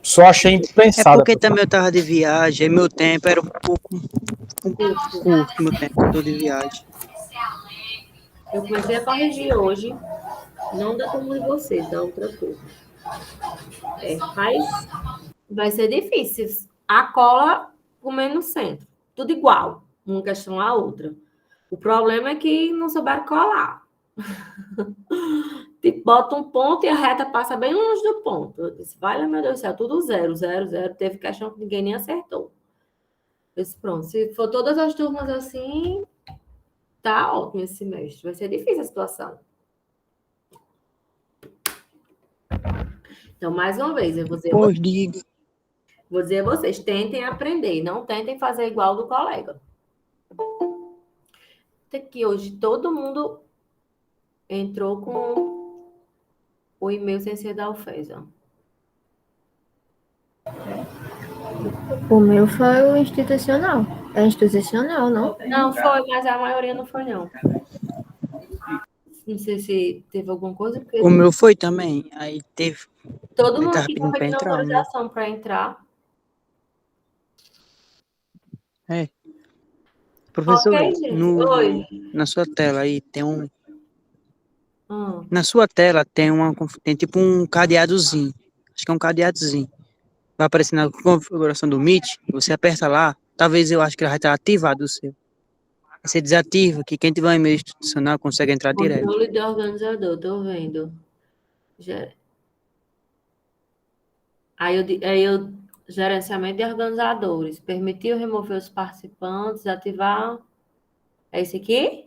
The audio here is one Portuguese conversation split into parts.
Só achei É impensada. porque também eu tava de viagem, e meu tempo era um pouco Curto. curto, meu tempo todo de viagem. Eu comecei a corrigir hoje. Não da turma de vocês, da outra turma. Vai ser difícil. A cola comendo no centro. Tudo igual. Uma questão à outra. O problema é que não souberam colar. Tipo, bota um ponto e a reta passa bem longe do ponto. Eu disse, vale, meu Deus do céu, tudo zero, zero, zero. Teve questão que ninguém nem acertou. Eu disse, pronto, se for todas as turmas assim, tá ótimo esse semestre. Vai ser difícil a situação. Então, mais uma vez, eu vou dizer, Pois diga. vou dizer a vocês, tentem aprender, não tentem fazer igual do colega. Que hoje todo mundo entrou com o e-mail sem ser da UFESA. O meu foi o institucional. É institucional, não? Não foi, mas a maioria não foi, não. Não sei se teve alguma coisa, porque O meu foi também. Aí teve. todo Ele mundo tava aqui pedindo está pra pedindo entrar, o meu. autorização para entrar. É. Professor, Ok, gente. Oi. na sua tela aí tem um. Hum. Na sua tela tem tipo um cadeadozinho. Acho que é um cadeadozinho. Vai aparecer na configuração do Meet. Você aperta lá. Talvez eu acho que ele vai estar ativado o seu. Aí você desativa, que quem tiver um e-mail institucional consegue entrar direto. Controle do organizador, tô vendo. Aí eu gerenciamento de organizadores. Permitiu remover os participantes, ativar. É esse aqui?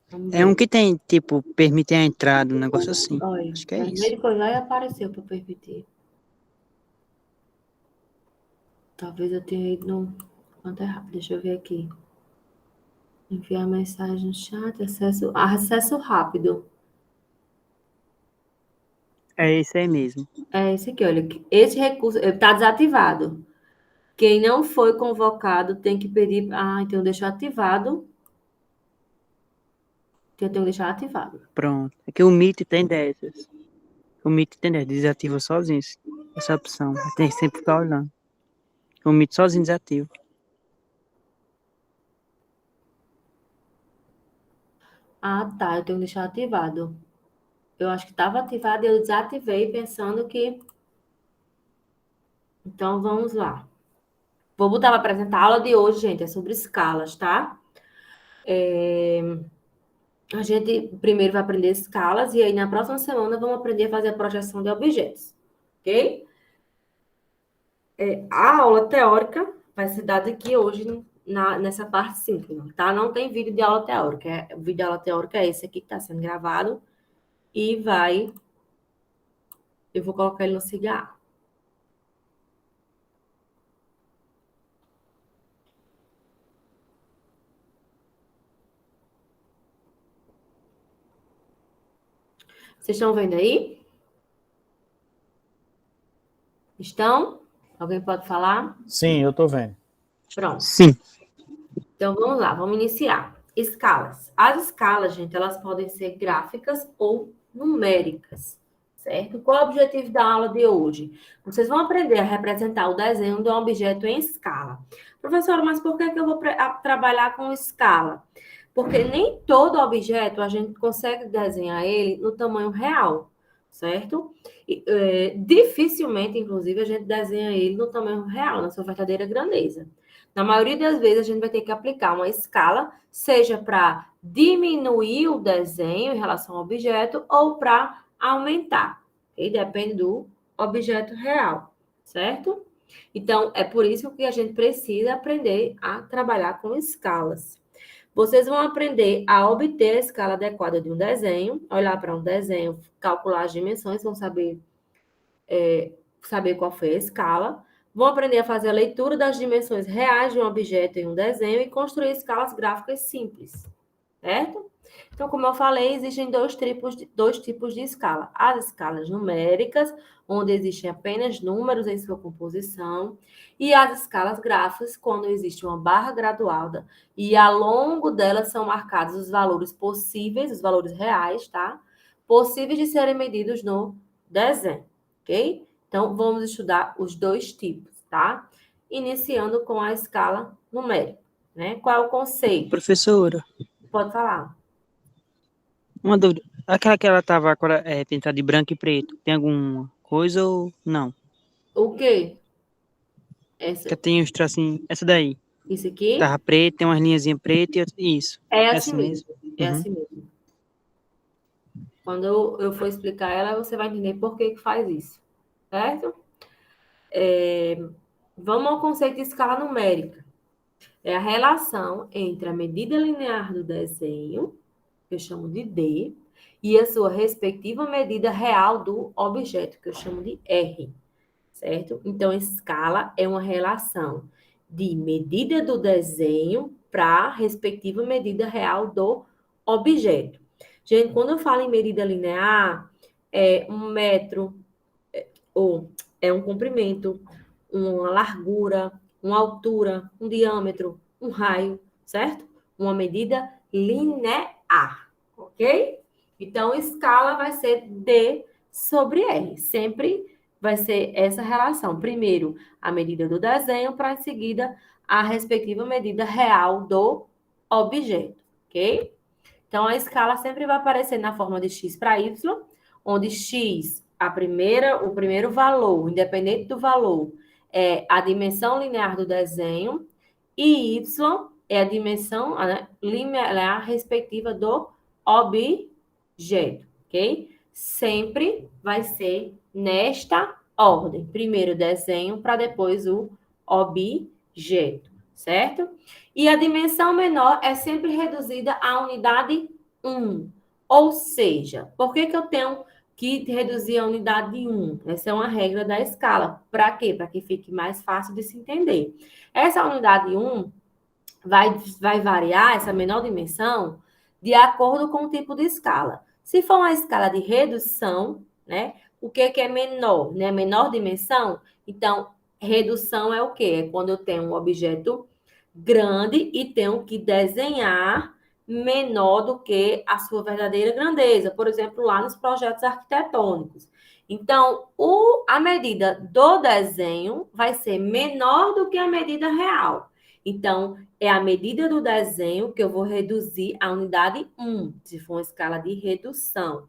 Vamos É um ver. que tem, tipo, permite a entrada, um negócio assim. Olha, Acho que é isso. vermelho coisa já apareceu para permitir. Talvez eu tenha ido no. Quanto é rápido? Deixa eu ver aqui. Enviar mensagem no chat, acesso rápido. É esse aí mesmo. É esse aqui, olha. Esse recurso está desativado. Quem não foi convocado tem que pedir. Ah, então deixa ativado. Então eu tenho que deixar ativado. Pronto. É que o Meet tem dessas. O Meet tem dessas. Desativa sozinho essa opção. Tem que sempre ficar olhando. O Meet sozinho desativa. Ah, tá. Eu tenho que deixar ativado. Eu acho que estava ativado e eu desativei pensando que. Então vamos lá. Vou botar para apresentar a aula de hoje, gente. É sobre escalas, tá? A gente primeiro vai aprender escalas e aí na próxima semana vamos aprender a fazer a projeção de objetos, ok? A aula teórica vai ser dada aqui hoje nessa parte síncrona, tá? Não tem vídeo de aula teórica. O vídeo de aula teórica é esse aqui que está sendo gravado e eu vou colocar ele no cigarro. Vocês estão vendo aí? Estão? Alguém pode falar? Sim, eu tô vendo. Pronto. Sim. Então, vamos lá, vamos iniciar. Escalas. As escalas, gente, elas podem ser gráficas ou numéricas, certo? Qual é o objetivo da aula de hoje? Vocês vão aprender a representar o desenho de um objeto em escala. Professora, mas por que eu vou trabalhar com escala? Porque nem todo objeto a gente consegue desenhar ele no tamanho real, certo? Dificilmente, inclusive, a gente desenha ele no tamanho real, na sua verdadeira grandeza. Na maioria das vezes, a gente vai ter que aplicar uma escala, seja para diminuir o desenho em relação ao objeto ou para aumentar. Okay? Depende do objeto real, certo? Então, é por isso que a gente precisa aprender a trabalhar com escalas. Vocês vão aprender a obter a escala adequada de um desenho, olhar para um desenho, calcular as dimensões, vão saber qual foi a escala. Vão aprender a fazer a leitura das dimensões reais de um objeto em um desenho e construir escalas gráficas simples. certo? Então, como eu falei, existem dois tipos de escala. As escalas numéricas, onde existem apenas números em sua composição, e as escalas gráficas, quando existe uma barra graduada, e ao longo delas são marcados os valores possíveis, os valores reais, tá? Possíveis de serem medidos no desenho, ok? Então, vamos estudar os dois tipos, tá? Iniciando com a escala numérica, né? Qual é o conceito? Professora, Pode falar. uma dúvida. Aquela que ela tava agora, pintada de branco e preto, tem alguma coisa ou não? O quê? Que Essa, tem os tracinhos, essa daí. isso aqui Tava preto, tem umas linhazinhas pretas e isso. é assim Essa mesmo. mesmo. É Uhum. assim mesmo. Quando eu for explicar ela, você vai entender por que faz isso, certo? Vamos ao conceito de escala numérica. É a relação entre a medida linear do desenho, que eu chamo de D, e a sua respectiva medida real do objeto, que eu chamo de R, certo? Então, escala é uma relação de medida do desenho para a respectiva medida real do objeto. Gente, quando eu falo em medida linear, é 1 metro, ou é um comprimento, uma largura, uma altura, um diâmetro, um raio, certo? Uma medida linear, ok? Então, escala vai ser D sobre R. Sempre vai ser essa relação. Primeiro, a medida do desenho, para em seguida, a respectiva medida real do objeto, ok? Então, a escala sempre vai aparecer na forma de x para y, onde x, o primeiro valor, independente do valor, é a dimensão linear do desenho, e y é a dimensão linear respectiva do objeto, ok? Sempre vai ser nesta ordem. Primeiro o desenho, para depois o objeto, certo? E a dimensão menor é sempre reduzida à unidade 1. Ou seja, por que eu tenho que reduzir a unidade de 1? Essa é uma regra da escala. Para quê? Para que fique mais fácil de se entender. Essa unidade 1 vai variar, essa menor dimensão, de acordo com o tipo de escala. Se for uma escala de redução, né? O que é menor? Né? Menor dimensão? Então, redução é o quê? É quando eu tenho um objeto grande e tenho que desenhar menor do que a sua verdadeira grandeza. Por exemplo, lá nos projetos arquitetônicos. Então, a medida do desenho vai ser menor do que a medida real. Então, é a medida do desenho que eu vou reduzir a unidade 1, se for uma escala de redução.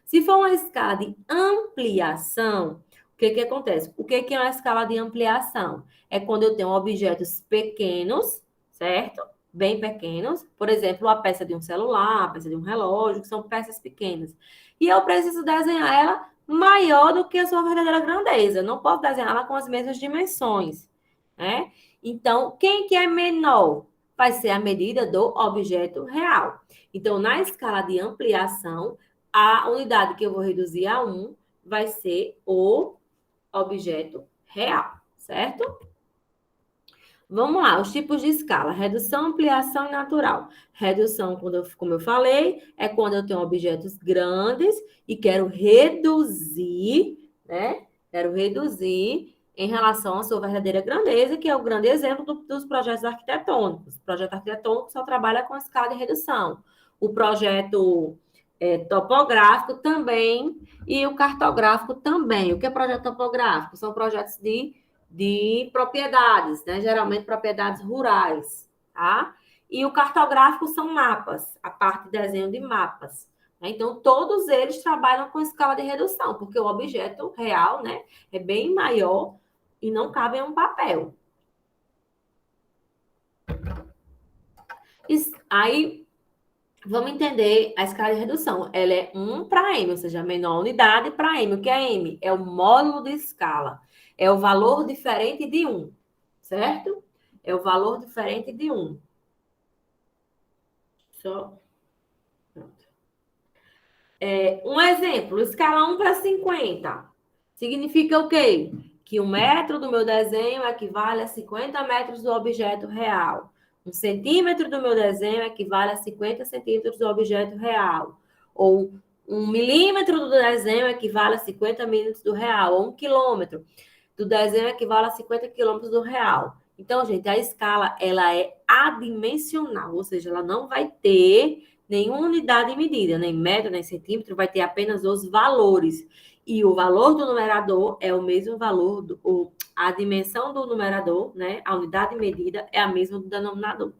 Se for uma escala de ampliação, o que acontece? O que é uma escala de ampliação? É quando eu tenho objetos pequenos, certo? Bem pequenos. Por exemplo, a peça de um celular, a peça de um relógio, que são peças pequenas. E eu preciso desenhar ela maior do que a sua verdadeira grandeza. Eu não posso desenhar ela com as mesmas dimensões, né? Então, quem que é menor? Vai ser a medida do objeto real. Então, na escala de ampliação, a unidade que eu vou reduzir a 1 vai ser o objeto real, certo? Vamos lá, os tipos de escala: redução, ampliação e natural. Redução, como eu falei, é quando eu tenho objetos grandes e quero reduzir, né? Quero reduzir em relação à sua verdadeira grandeza, que é o grande exemplo dos projetos arquitetônicos. O projeto arquitetônico só trabalha com a escala de redução. O projeto topográfico também e o cartográfico também. O que é projeto topográfico? São projetos de propriedades, né? Geralmente propriedades rurais, tá? E o cartográfico são mapas, a parte de desenho de mapas. Né? Então, todos eles trabalham com escala de redução, porque o objeto real, né, é bem maior e não cabe em um papel. Aí, vamos entender a escala de redução. Ela é 1 para M, ou seja, a menor unidade para M. O que é M? É o módulo de escala. É o valor diferente de 1, certo? É o valor diferente de 1. Só. Pronto. Um exemplo, escala 1 para 50. Significa o quê? Que 1 metro do meu desenho equivale a 50 metros do objeto real. 1 centímetro do meu desenho equivale a 50 centímetros do objeto real. Ou 1 milímetro do desenho equivale a 50 milímetros do real. Ou 1 quilômetro do desenho equivale a 50 quilômetros do real. Então, gente, a escala, ela é adimensional, ou seja, ela não vai ter nenhuma unidade de medida, nem metro, nem centímetro, vai ter apenas os valores. E o valor do numerador é o mesmo valor, a dimensão do numerador, né? A unidade de medida é a mesma do denominador,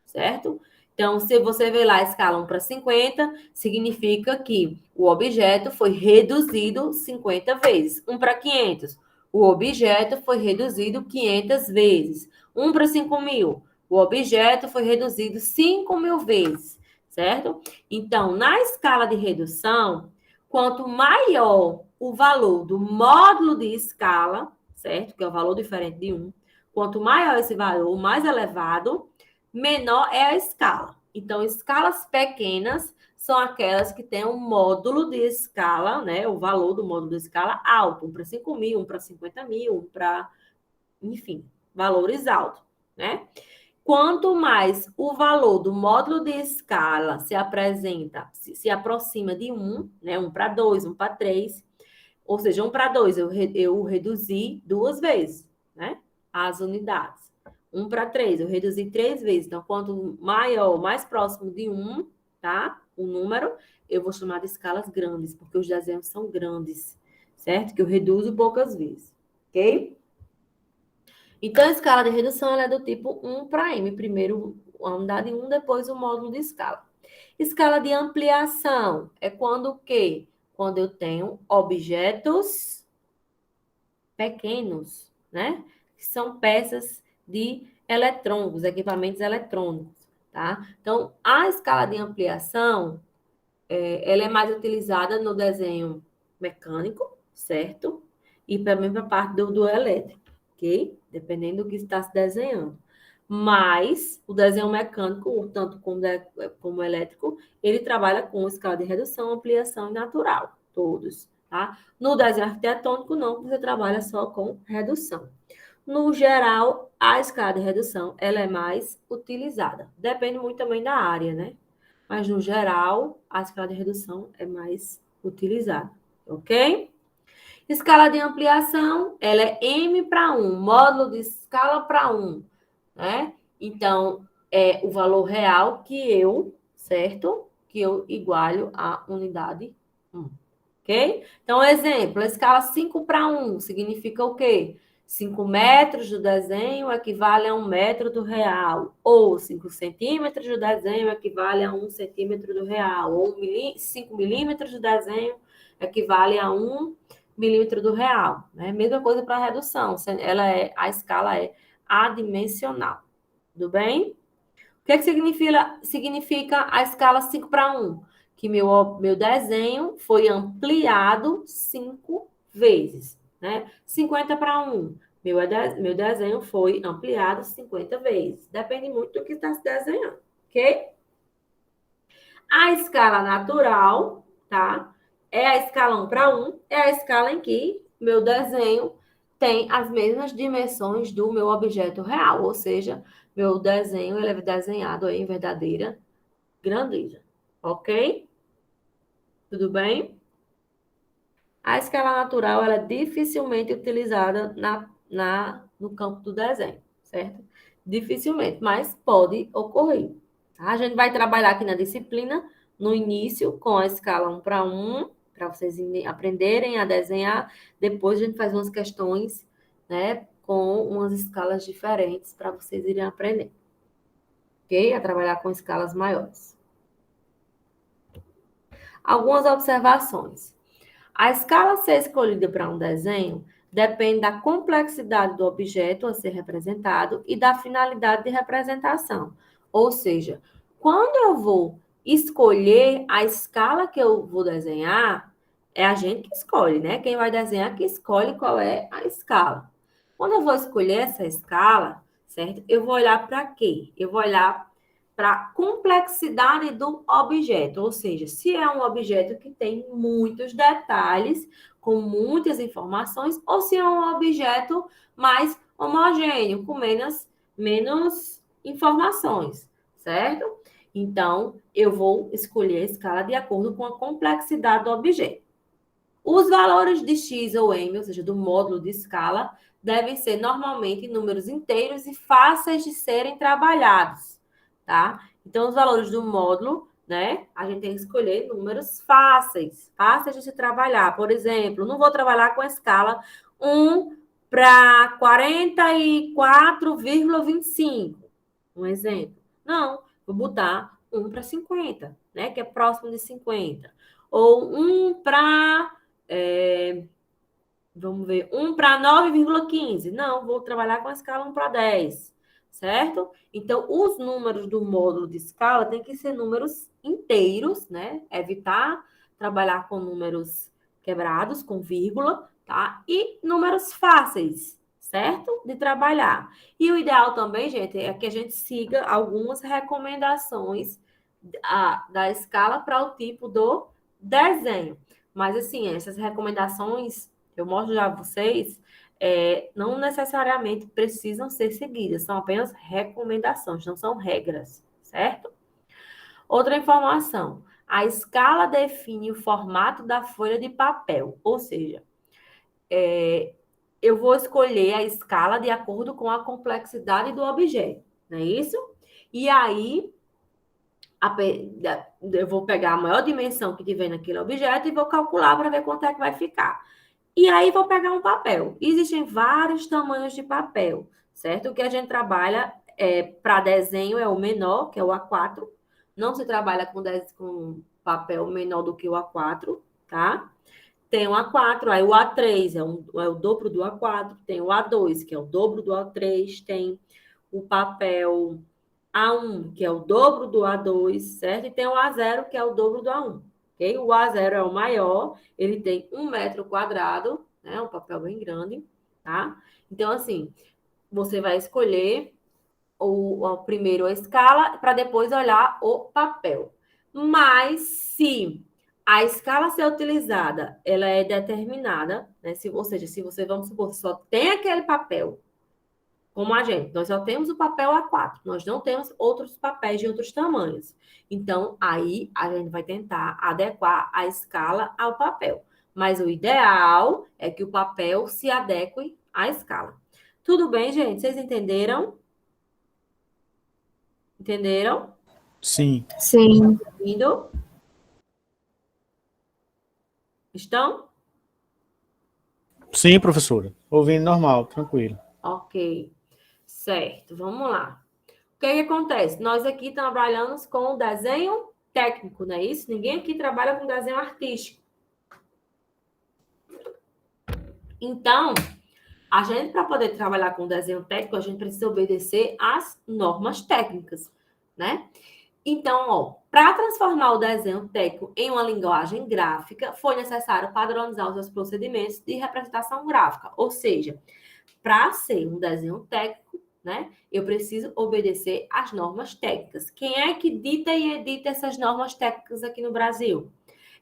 certo? Então, se você vê lá a escala 1 para 50, significa que o objeto foi reduzido 50 vezes. 1 para 500, o objeto foi reduzido 500 vezes. 1 para 5.000, o objeto foi reduzido 5.000 vezes, certo? Então, na escala de redução, quanto maior o valor do módulo de escala, certo? Que é o valor diferente de 1, quanto maior esse valor, mais elevado, menor é a escala. Então, escalas pequenas são aquelas que têm um módulo de escala, né? O valor do módulo de escala alto, 1 para 5.000, 1 para 50.000, 1 para, enfim, valores altos, né? Quanto mais o valor do módulo de escala se apresenta, se aproxima de 1, né? 1 para 2, 1 para 3, ou seja, 1 para 2 eu reduzi 2 vezes, né? As unidades. 1 para 3, eu reduzi 3 vezes. Então, quanto maior, mais próximo de 1, tá? O número, eu vou chamar de escalas grandes, porque os desenhos são grandes, certo? Que eu reduzo poucas vezes, ok? Então, a escala de redução ela é do tipo 1 para m. Primeiro a unidade 1, depois o módulo de escala. Escala de ampliação é quando o quê? Quando eu tenho objetos pequenos, né? Que são peças de eletrônicos, equipamentos eletrônicos, tá? Então, a escala de ampliação, ela é mais utilizada no desenho mecânico, certo? E também para a parte do elétrico, ok? Dependendo do que está se desenhando. Mas o desenho mecânico, tanto como elétrico, ele trabalha com escala de redução, ampliação e natural, todos, tá? No desenho arquitetônico, não, você trabalha só com redução. No geral, a escala de redução, ela é mais utilizada. Depende muito também da área, né? Mas, no geral, a escala de redução é mais utilizada, ok? Escala de ampliação, ela é M para 1, módulo de escala para 1, né? Então, é o valor real que eu, certo? Que eu igualo a unidade 1, ok? Então, exemplo, a escala 5 para 1 significa o quê? 5 metros do desenho equivale a 1 metro do real. Ou 5 centímetros do desenho equivale a 1 centímetro do real. Ou 5 milímetros do desenho equivale a 1 milímetro do real. Né? Mesma coisa para a redução. A escala é adimensional. Tudo bem? O que significa a escala 5 para 1? Que meu desenho foi ampliado 5 vezes. Né? 50 para 1. Meu desenho foi ampliado 50 vezes. Depende muito do que está se desenhando, ok? A escala natural, tá? É a escala 1 para 1, é a escala em que meu desenho tem as mesmas dimensões do meu objeto real, ou seja, meu desenho ele é desenhado em verdadeira grandeza, ok? Tudo bem? A escala natural ela é dificilmente utilizada no campo do desenho, certo? Dificilmente, mas pode ocorrer. Tá? A gente vai trabalhar aqui na disciplina, no início, com a escala 1 para 1, para vocês aprenderem a desenhar. Depois a gente faz umas questões, né, com umas escalas diferentes para vocês irem aprender. Ok? A trabalhar com escalas maiores. Algumas observações. A escala a ser escolhida para um desenho depende da complexidade do objeto a ser representado e da finalidade de representação. Ou seja, quando eu vou escolher a escala que eu vou desenhar, é a gente que escolhe, né? Quem vai desenhar que escolhe qual é a escala. Quando eu vou escolher essa escala, certo? Eu vou olhar para quê? Eu vou olhar para a complexidade do objeto, ou seja, se é um objeto que tem muitos detalhes, com muitas informações, ou se é um objeto mais homogêneo, com menos informações, certo? Então, eu vou escolher a escala de acordo com a complexidade do objeto. Os valores de x ou m, ou seja, do módulo de escala, devem ser normalmente números inteiros e fáceis de serem trabalhados, tá? Então, os valores do módulo, né? A gente tem que escolher números fáceis de se trabalhar. Por exemplo, não vou trabalhar com a escala 1 para 44,25. Um exemplo. Não, vou botar 1 para 50, né? Que é próximo de 50. Ou 1 para... vamos ver, 1 para 9,15. Não, vou trabalhar com a escala 1 para 10, certo? Então, os números do módulo de escala têm que ser números inteiros, né? Evitar trabalhar com números quebrados, com vírgula, tá? E números fáceis, certo? De trabalhar. E o ideal também, gente, é que a gente siga algumas recomendações da escala para o tipo do desenho. Mas, assim, essas recomendações eu mostro já a vocês, não necessariamente precisam ser seguidas, são apenas recomendações, não são regras, certo? Outra informação, a escala define o formato da folha de papel, ou seja, eu vou escolher a escala de acordo com a complexidade do objeto, não é isso? E aí, eu vou pegar a maior dimensão que tiver naquele objeto e vou calcular para ver quanto é que vai ficar. E aí, vou pegar um papel. Existem vários tamanhos de papel, certo? O que a gente trabalha para desenho é o menor, que é o A4. Não se trabalha com papel menor do que o A4, tá? Tem o A4, aí o A3 é o dobro do A4. Tem o A2, que é o dobro do A3. Tem o papel A1, que é o dobro do A2, certo? E tem o A0, que é o dobro do A1. Okay? O A0 é o maior, ele tem 1 metro quadrado, né? Um papel bem grande, tá? Então, assim, você vai escolher primeiro a escala para depois olhar o papel. Mas se a escala ser utilizada, ela é determinada, né? Ou seja, se você, vamos supor, só tem aquele papel, como a gente, nós só temos o papel A4, nós não temos outros papéis de outros tamanhos. Então, aí a gente vai tentar adequar a escala ao papel. Mas o ideal é que o papel se adeque à escala. Tudo bem, gente? Vocês entenderam? Entenderam? Sim. Sim. Indo? Estão? Sim, professora. Ouvindo normal, tranquilo. Ok. Certo, vamos lá. O que acontece? Nós aqui trabalhamos com desenho técnico, não é isso? Ninguém aqui trabalha com desenho artístico. Então, a gente, para poder trabalhar com desenho técnico, a gente precisa obedecer às normas técnicas, né? Então, para transformar o desenho técnico em uma linguagem gráfica, foi necessário padronizar os seus procedimentos de representação gráfica. Ou seja, para ser um desenho técnico, né, eu preciso obedecer às normas técnicas. Quem é que dita e edita essas normas técnicas aqui no Brasil?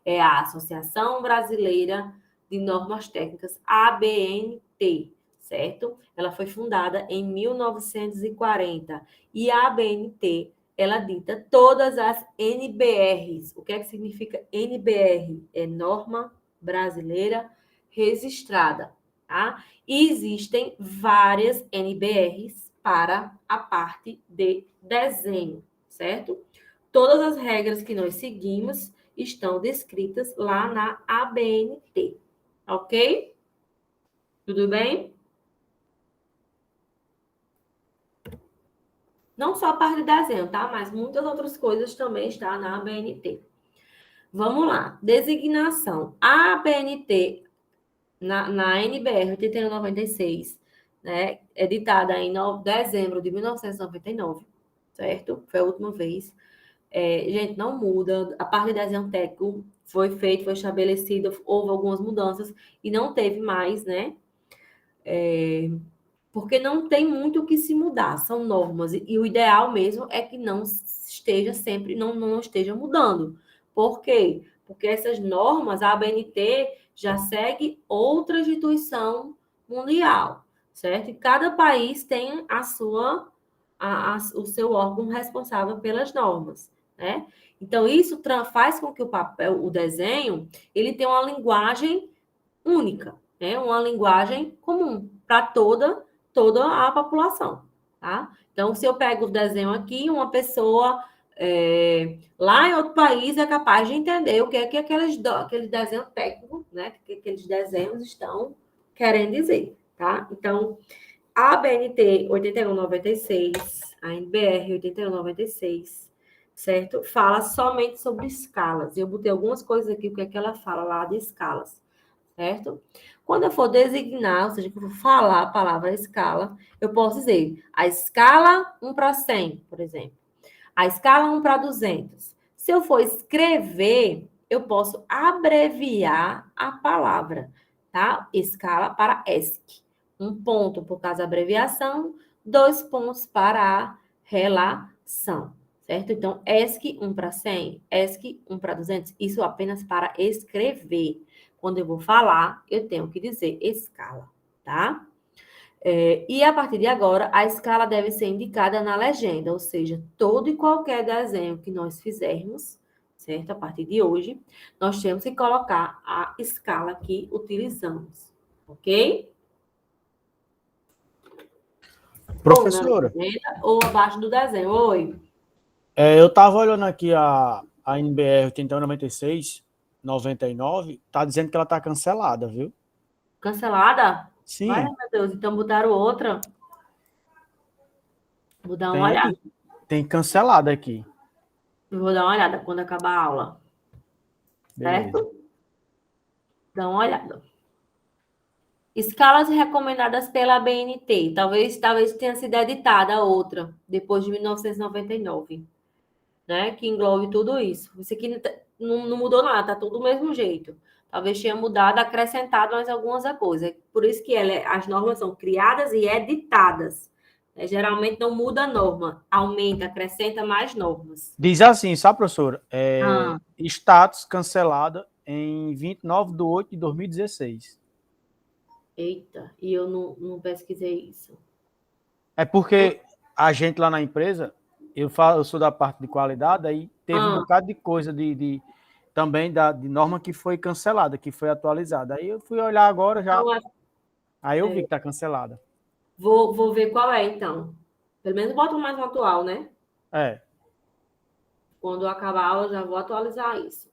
É a Associação Brasileira de Normas Técnicas, ABNT, certo? Ela foi fundada em 1940 e a ABNT, ela dita todas as NBRs. O que é que significa NBR? É Norma Brasileira Registrada, tá? E existem várias NBRs para a parte de desenho, certo? Todas as regras que nós seguimos estão descritas lá na ABNT, ok? Tudo bem? Não só a parte de desenho, tá? Mas muitas outras coisas também estão na ABNT. Vamos lá. Designação. A ABNT, na NBR 8196, né? Editada em dezembro de 1999, certo? Foi a última vez. Gente, não muda. A parte de desenho técnico foi feita, foi estabelecida, houve algumas mudanças e não teve mais, né? Porque não tem muito o que se mudar, são normas. E o ideal mesmo é que não esteja sempre, não esteja mudando. Por quê? Porque essas normas, a ABNT já segue outra instituição mundial, certo? E cada país tem a o seu órgão responsável pelas normas, né? Então, isso faz com que o desenho, ele tenha uma linguagem única, né? Uma linguagem comum para toda a população, tá? Então, se eu pego o desenho aqui, uma pessoa lá em outro país é capaz de entender o que é que aquele desenho técnico, né? Que aqueles desenhos estão querendo dizer, tá? Então, a ABNT 8196, a NBR 8196, certo? Fala somente sobre escalas. Eu botei algumas coisas aqui, o que é que ela fala lá de escalas, certo? Quando eu for designar, ou seja, que eu for falar a palavra escala, eu posso dizer a escala 1 para 100, por exemplo. A escala 1 para 200. Se eu for escrever, eu posso abreviar a palavra, tá? Escala para ESC. 1 ponto por causa da abreviação, 2 pontos para a relação, certo? Então, ESC 1 para 100, ESC 1 para 200, isso apenas para escrever. Quando eu vou falar, eu tenho que dizer escala, tá? E a partir de agora, a escala deve ser indicada na legenda, ou seja, todo e qualquer desenho que nós fizermos, certo? A partir de hoje, nós temos que colocar a escala que utilizamos, ok? Ou na Professora, legenda, ou abaixo do desenho. Oi. eu estava olhando aqui a NBR 8196, 99, tá dizendo que ela tá cancelada, viu? Cancelada? Vai, Sim, meu Deus, então botaram outra. Vou dar uma olhada. tem cancelada aqui. Eu vou dar uma olhada quando acabar a aula, Beleza. certo? Dá uma olhada. Escalas recomendadas pela BNT. Talvez tenha sido editada outra, depois de 1999, né? Que englobe tudo isso. Isso aqui não mudou nada, tá tudo do mesmo jeito. Talvez tenha mudado, acrescentado mais algumas coisas. Por isso que as normas são criadas e editadas. Geralmente não muda a norma, aumenta, acrescenta mais normas. Diz assim, sabe, professora? Ah, Status cancelada em 29/8 de 2016. eita, e eu não pesquisei isso. É porque a gente lá na empresa, eu sou da parte de qualidade, aí teve um Ah, bocado de coisa também de norma que foi cancelada, que foi atualizada. Aí eu fui olhar agora já, então, aí eu vi que está cancelada. vou ver qual é, então. Pelo menos bota mais um atual, né? É. Quando acabar a aula, eu já vou atualizar isso.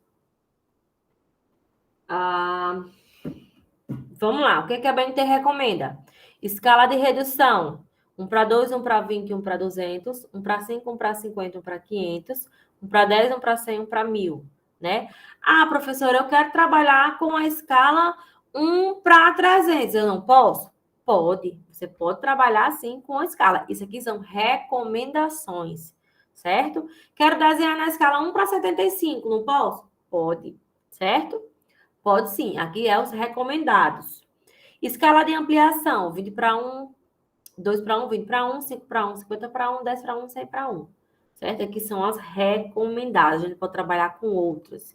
Ah, vamos lá. O que a BNT recomenda? Escala de redução. 1 para 2, 1 para 20, 1 para 200. 1 para 5, 1 para 50, 1 para 500. 1 para 10, 1 para 100, 1 para 1000. Né? Ah, professora, eu quero trabalhar com a escala 1 para 300. Eu não posso? Pode. Você pode trabalhar assim com a escala. Isso aqui são recomendações, certo? Quero desenhar na escala 1 para 75. Não posso? Pode, certo? Pode sim. Aqui é os recomendados. Escala de ampliação: 20 para 1, 2 para 1, 20 para 1, 5 para 1, 50 para 1, 10 para 1, 100 para 1. Certo? Aqui são as recomendadas. A gente pode trabalhar com outras.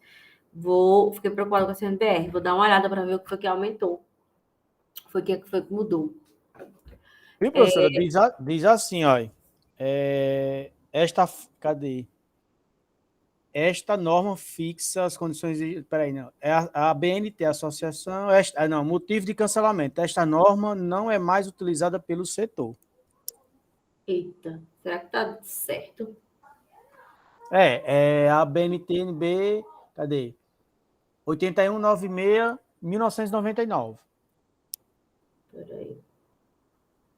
Fiquei preocupada com a CNBR. Vou dar uma olhada para ver o que foi que aumentou. Foi que mudou. E, professora, diz assim, ó. Cadê? Esta norma fixa as condições de. Peraí, não. É a BNT, a associação. Não, motivo de cancelamento. Esta norma não é mais utilizada pelo setor. Eita, será que tá certo? É a BNTNB. Cadê? 8196, 1999. Peraí.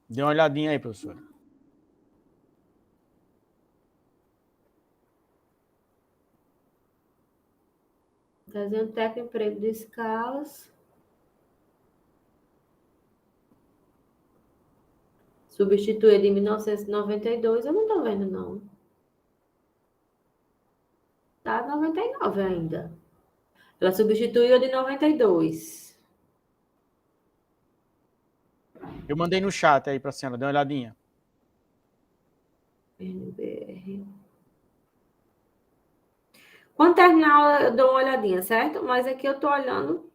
Dê uma olhadinha aí, professora. Desenho técnico, emprego de escalas. Substituído em 1992, eu não estou vendo, não. Tá 99 ainda. Ela substituiu a de 92. Eu mandei no chat aí para a senhora, dê uma olhadinha. NBR. Quando terminar, eu dou uma olhadinha, certo? Mas aqui eu tô olhando.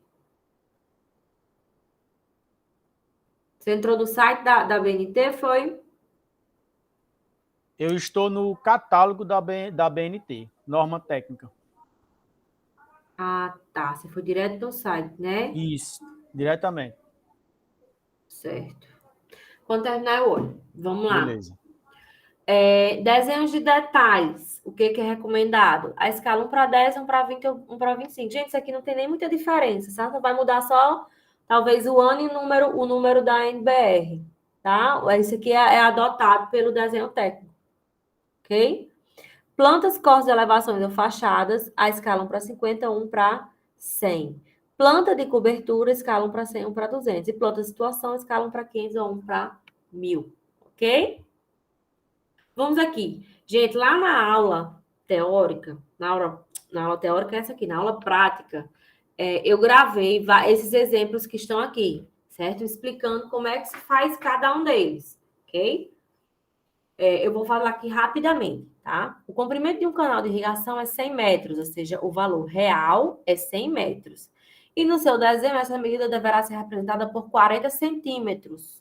Você entrou no site da BNT, foi? Eu estou no catálogo da BNT, norma técnica. Ah, tá. Você foi direto no site, né? Isso, diretamente. Certo. Quando terminar, eu olho. Vamos lá. Beleza. Desenhos de detalhes. O que é recomendado? A escala 1 para 10, 1 para 20, 1 para 25. Gente, isso aqui não tem nem muita diferença, certo? Vai mudar só, talvez, o ano e o número da NBR, tá? Isso aqui é adotado pelo desenho técnico, ok? Plantas, cortes, elevações ou fachadas, a escala 1 para 50, 1 para 100. Planta de cobertura, escala 1 para 100, 1 para 200. E planta de situação, escala 1 para 500 ou 1 para 1000, ok? Vamos aqui. Gente, lá na aula teórica, na aula teórica é essa aqui, na aula prática, eu gravei esses exemplos que estão aqui, certo? Explicando como é que se faz cada um deles, ok? Eu vou falar aqui rapidamente, tá? O comprimento de um canal de irrigação é 100 metros, ou seja, o valor real é 100 metros. E no seu desenho, essa medida deverá ser representada por 40 centímetros,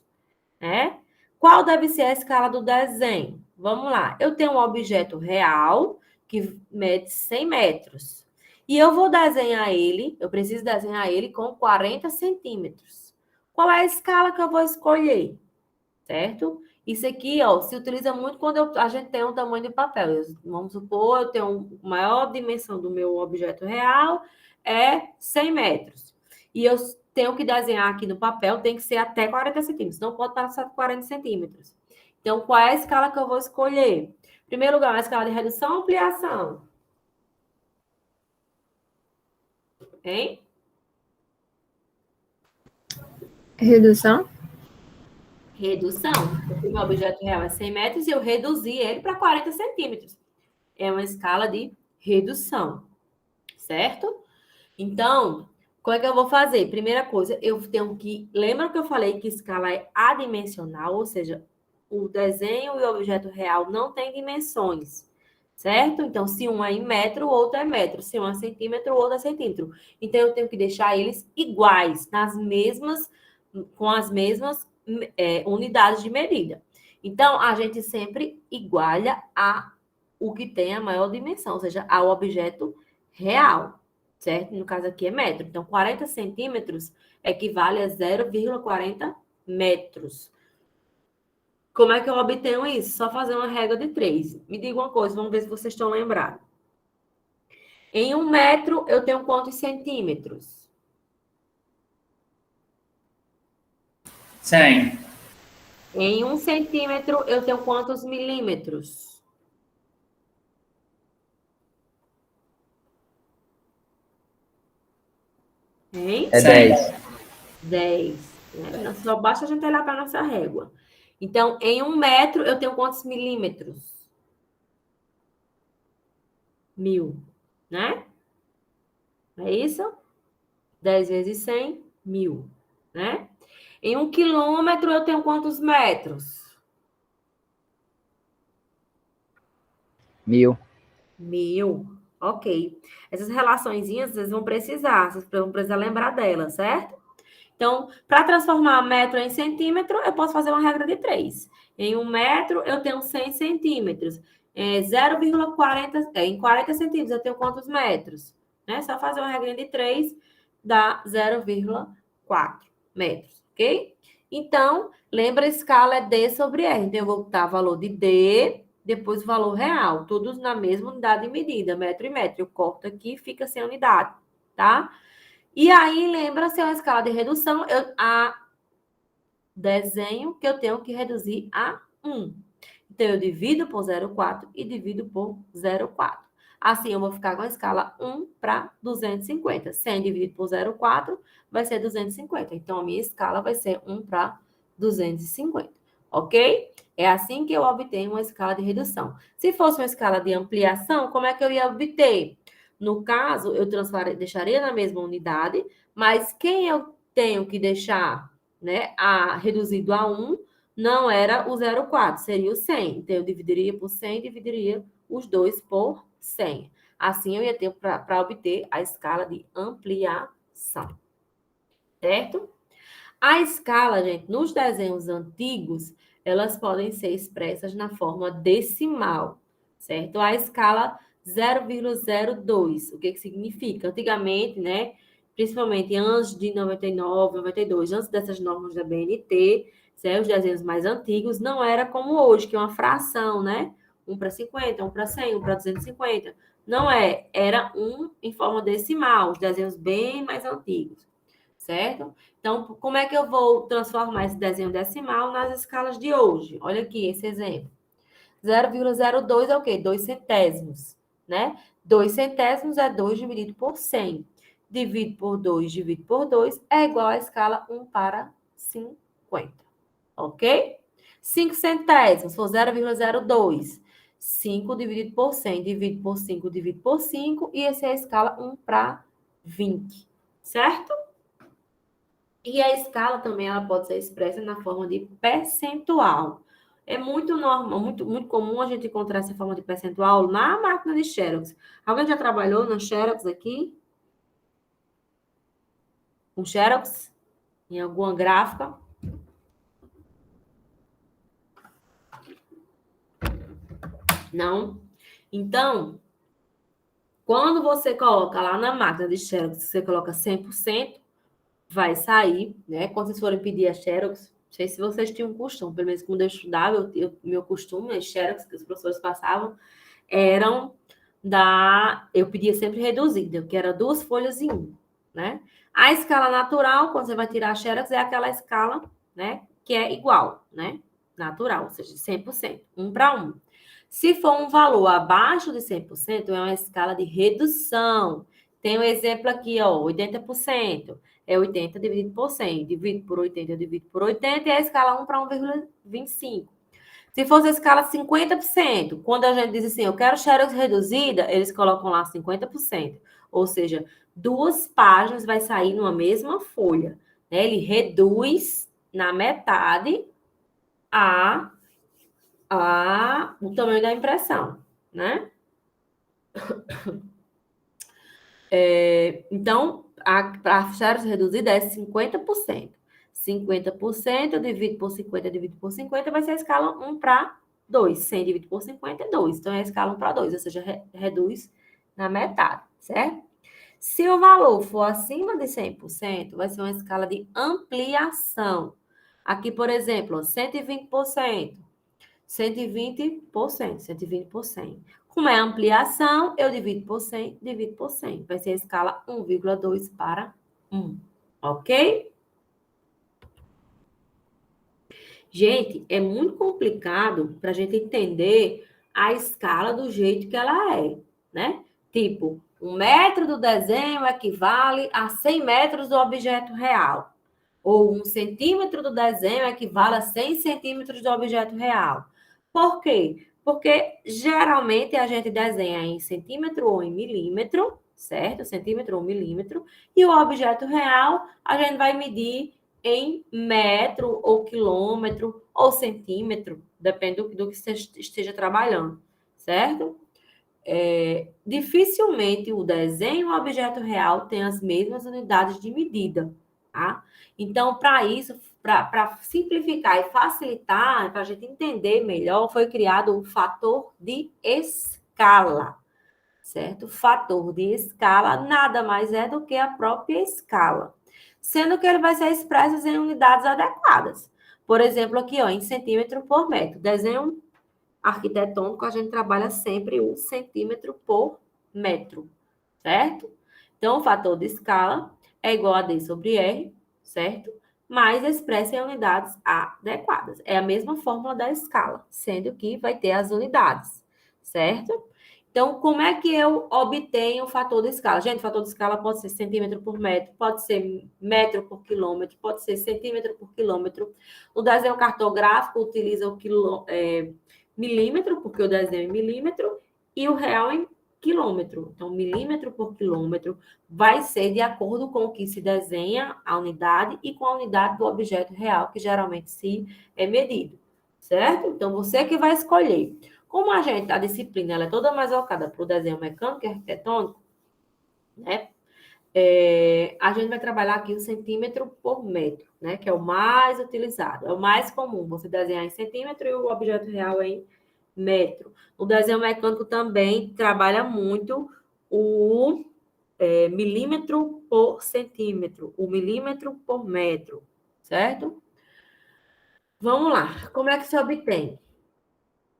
né? Qual deve ser a escala do desenho? Vamos lá. Eu tenho um objeto real que mede 100 metros. E eu vou desenhar ele, eu preciso desenhar ele com 40 centímetros. Qual é a escala que eu vou escolher? Certo? Isso aqui, ó, se utiliza muito quando a gente tem um tamanho de papel. Vamos supor, eu tenho a maior dimensão do meu objeto real é 100 metros. E eu tenho que desenhar aqui no papel, tem que ser até 40 centímetros. Não pode passar de 40 centímetros. Então, qual é a escala que eu vou escolher? Em primeiro lugar, a escala de redução ou ampliação? Hein? Redução? Redução. Porque o meu objeto real é 100 metros e eu reduzi ele para 40 centímetros. É uma escala de redução, certo? Então, como é que eu vou fazer? Primeira coisa, eu tenho que... Lembra que eu falei que escala é adimensional, ou seja, o desenho e o objeto real não têm dimensões, certo? Então, se um é em metro, o outro é metro. Se um é centímetro, o outro é centímetro. Então, eu tenho que deixar eles iguais, com as mesmas unidades de medida. Então, a gente sempre iguala o que tem a maior dimensão, ou seja, ao objeto real, certo? No caso aqui é metro. Então, 40 centímetros equivale a 0,40 metros. Como é que eu obtenho isso? Só fazer uma regra de 3. Me diga uma coisa, vamos ver se vocês estão lembrados. Em 1 metro, eu tenho quantos centímetros? 100. Em 1 centímetro, eu tenho quantos milímetros? Hein? É 10. 10. Né? Só basta a gente olhar para a nossa régua. Então, em 1 metro, eu tenho quantos milímetros? 1000, né? É isso? 10 vezes 100, 1000, né? Em 1 quilômetro, eu tenho quantos metros? 1000. 1000, ok. Essas relaçõezinhas, vocês vão precisar lembrar delas, certo? Então, para transformar metro em centímetro, eu posso fazer uma regra de 3. Em 1 metro, eu tenho 100 centímetros. 0,40, em 40 centímetros, eu tenho quantos metros? Né? Só fazer uma regra de 3, dá 0,4 metros, ok? Então, lembra, a escala é D sobre R. Então, eu vou botar valor de D, depois o valor real. Todos na mesma unidade de medida, metro e metro. Eu corto aqui e fica sem unidade, tá? E aí, lembra-se, é uma escala de redução, desenho que eu tenho que reduzir a 1. Então, eu divido por 0,4 e divido por 0,4. Assim, eu vou ficar com a escala 1 para 250. 100 dividido por 0,4 vai ser 250. Então, a minha escala vai ser 1 para 250. Ok? É assim que eu obtenho uma escala de redução. Se fosse uma escala de ampliação, como é que eu ia obter? No caso, eu deixaria na mesma unidade, mas quem eu tenho que deixar, né, reduzido a 1 não era o 0,4, seria o 100. Então, eu dividiria por 100 e dividiria os dois por 100. Assim, eu ia ter para obter a escala de ampliação. Certo? A escala, gente, nos desenhos antigos, elas podem ser expressas na forma decimal, certo? A escala 0,02, o que significa? Antigamente, né, principalmente antes de 99, 92, antes dessas normas da BNT, certo? Os desenhos mais antigos, não era como hoje, que é uma fração, né? 1 para 50, 1 para 100, 1 para 250. Não é, era 1 em forma decimal, os desenhos bem mais antigos, certo? Então, como é que eu vou transformar esse desenho decimal nas escalas de hoje? Olha aqui esse exemplo. 0,02 é o quê? 2 centésimos, né? 2 centésimos é 2 dividido por 100. Divido por 2, divido por 2, é igual à escala 1 para 50. Ok? 5 centésimos, for 0,02. 5 dividido por 100, dividido por 5, dividido por 5, e essa é a escala 1 para 20, certo? E a escala também ela pode ser expressa na forma de percentual. É muito normal, muito comum a gente encontrar essa forma de percentual na máquina de Xerox. Alguém já trabalhou na Xerox aqui? Com Xerox? Em alguma gráfica? Não? Então, quando você coloca lá na máquina de Xerox, você coloca 100%, vai sair, né? Quando vocês forem pedir a Xerox, não sei se vocês tinham um costume, pelo menos quando eu estudava, meu costume, as Xerox que os professores passavam, eram eu pedia sempre reduzida, que era 2 folhas em 1, né? A escala natural, quando você vai tirar a Xerox, é aquela escala, né, que é igual, né? Natural, ou seja, 100%, 1 para 1. Se for um valor abaixo de 100%, é uma escala de redução. Tem um exemplo aqui, ó, 80%. É 80 dividido por 100. Divido por 80, eu divido por 80, e a escala 1 para 1,25. Se fosse a escala 50%, quando a gente diz assim, eu quero Xerox reduzida, eles colocam lá 50%. Ou seja, 2 páginas vai sair numa mesma folha, né? Ele reduz na metade o tamanho da impressão, né? Então, a Xerox reduzida é 50%. 50% eu divido por 50, divido por 50, vai ser a escala 1 para 2. 100 dividido por 50 é 2. Então, é a escala 1 para 2, ou seja, reduz na metade, certo? Se o valor for acima de 100%, vai ser uma escala de ampliação. Aqui, por exemplo, 120%. 120%, 120%. Como é ampliação, eu divido por 100, divido por 100. Vai ser a escala 1,2 para 1. Ok? Gente, é muito complicado para a gente entender a escala do jeito que ela é, né? Tipo, 1 metro do desenho equivale a 100 metros do objeto real. Ou 1 centímetro do desenho equivale a 100 centímetros do objeto real. Por quê? Porque geralmente a gente desenha em centímetro ou em milímetro, certo? Centímetro ou milímetro. E o objeto real a gente vai medir em metro ou quilômetro ou centímetro, depende do que você esteja trabalhando, certo? Dificilmente o desenho e o objeto real têm as mesmas unidades de medida, tá? Então, para isso, para simplificar e facilitar, para a gente entender melhor, foi criado o fator de escala, certo? O fator de escala nada mais é do que a própria escala, sendo que ele vai ser expresso em unidades adequadas. Por exemplo, aqui, ó, em centímetro por metro. Desenho arquitetônico, a gente trabalha sempre 1 centímetro por metro, certo? Então, o fator de escala é igual a D sobre R, certo? Mais expressa em unidades adequadas. É a mesma fórmula da escala, sendo que vai ter as unidades, certo? Então, como é que eu obtenho o fator de escala? Gente, o fator de escala pode ser centímetro por metro, pode ser metro por quilômetro, pode ser centímetro por quilômetro. O desenho cartográfico utiliza o milímetro, porque o desenho é milímetro, e o real em quilômetro. Então, milímetro por quilômetro vai ser de acordo com o que se desenha a unidade e com a unidade do objeto real, que geralmente se é medido, certo? Então, você que vai escolher. Como a disciplina ela é toda mais voltada para o desenho mecânico e arquitetônico, né? A gente vai trabalhar aqui o centímetro por metro, né? Que é o mais utilizado, é o mais comum, você desenhar em centímetro e o objeto real em metro. O desenho mecânico também trabalha muito o milímetro por centímetro, o milímetro por metro, certo? Vamos lá, como é que se obtém?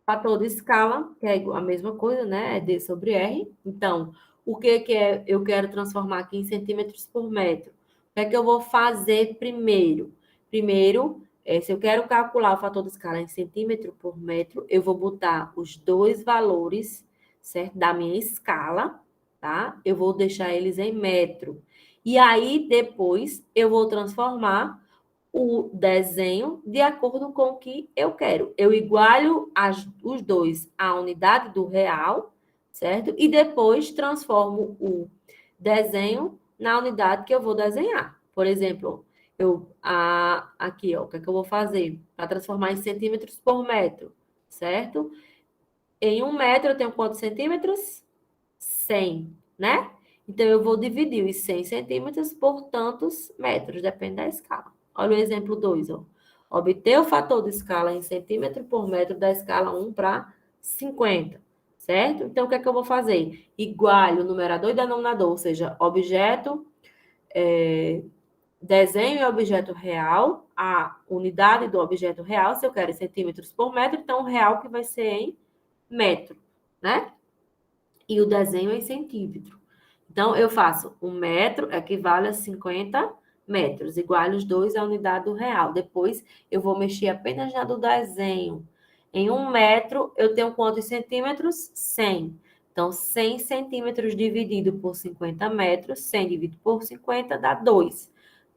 Fator de escala, que é a mesma coisa, né? É D sobre R. Então, o que é eu quero transformar aqui em centímetros por metro? O que é que eu vou fazer primeiro? Primeiro, se eu quero calcular o fator de escala em centímetro por metro, eu vou botar os dois valores, certo? Da minha escala, tá? Eu vou deixar eles em metro. E aí, depois, eu vou transformar o desenho de acordo com o que eu quero. Eu igualo os dois à unidade do real, certo? E depois transformo o desenho na unidade que eu vou desenhar. Por exemplo, aqui, ó, o que é que eu vou fazer? Para transformar em centímetros por metro, certo? Em 1 metro eu tenho quantos centímetros? 100, né? Então, eu vou dividir os 100 centímetros por tantos metros, depende da escala. Olha o exemplo 2, ó. Obter o fator de escala em centímetro por metro da escala 1 para 50, certo? Então, o que é que eu vou fazer? Iguale o numerador e denominador, ou seja, objeto, desenho e objeto real, a unidade do objeto real, se eu quero em centímetros por metro, então o real que vai ser em metro, né? E o desenho em centímetro. Então, eu faço 1 metro equivale a 50 metros, igual os dois à unidade do real. Depois, eu vou mexer apenas na do desenho. Em 1 metro, eu tenho quantos centímetros? 100. Então, 100 centímetros dividido por 50 metros, 100 dividido por 50 dá 2.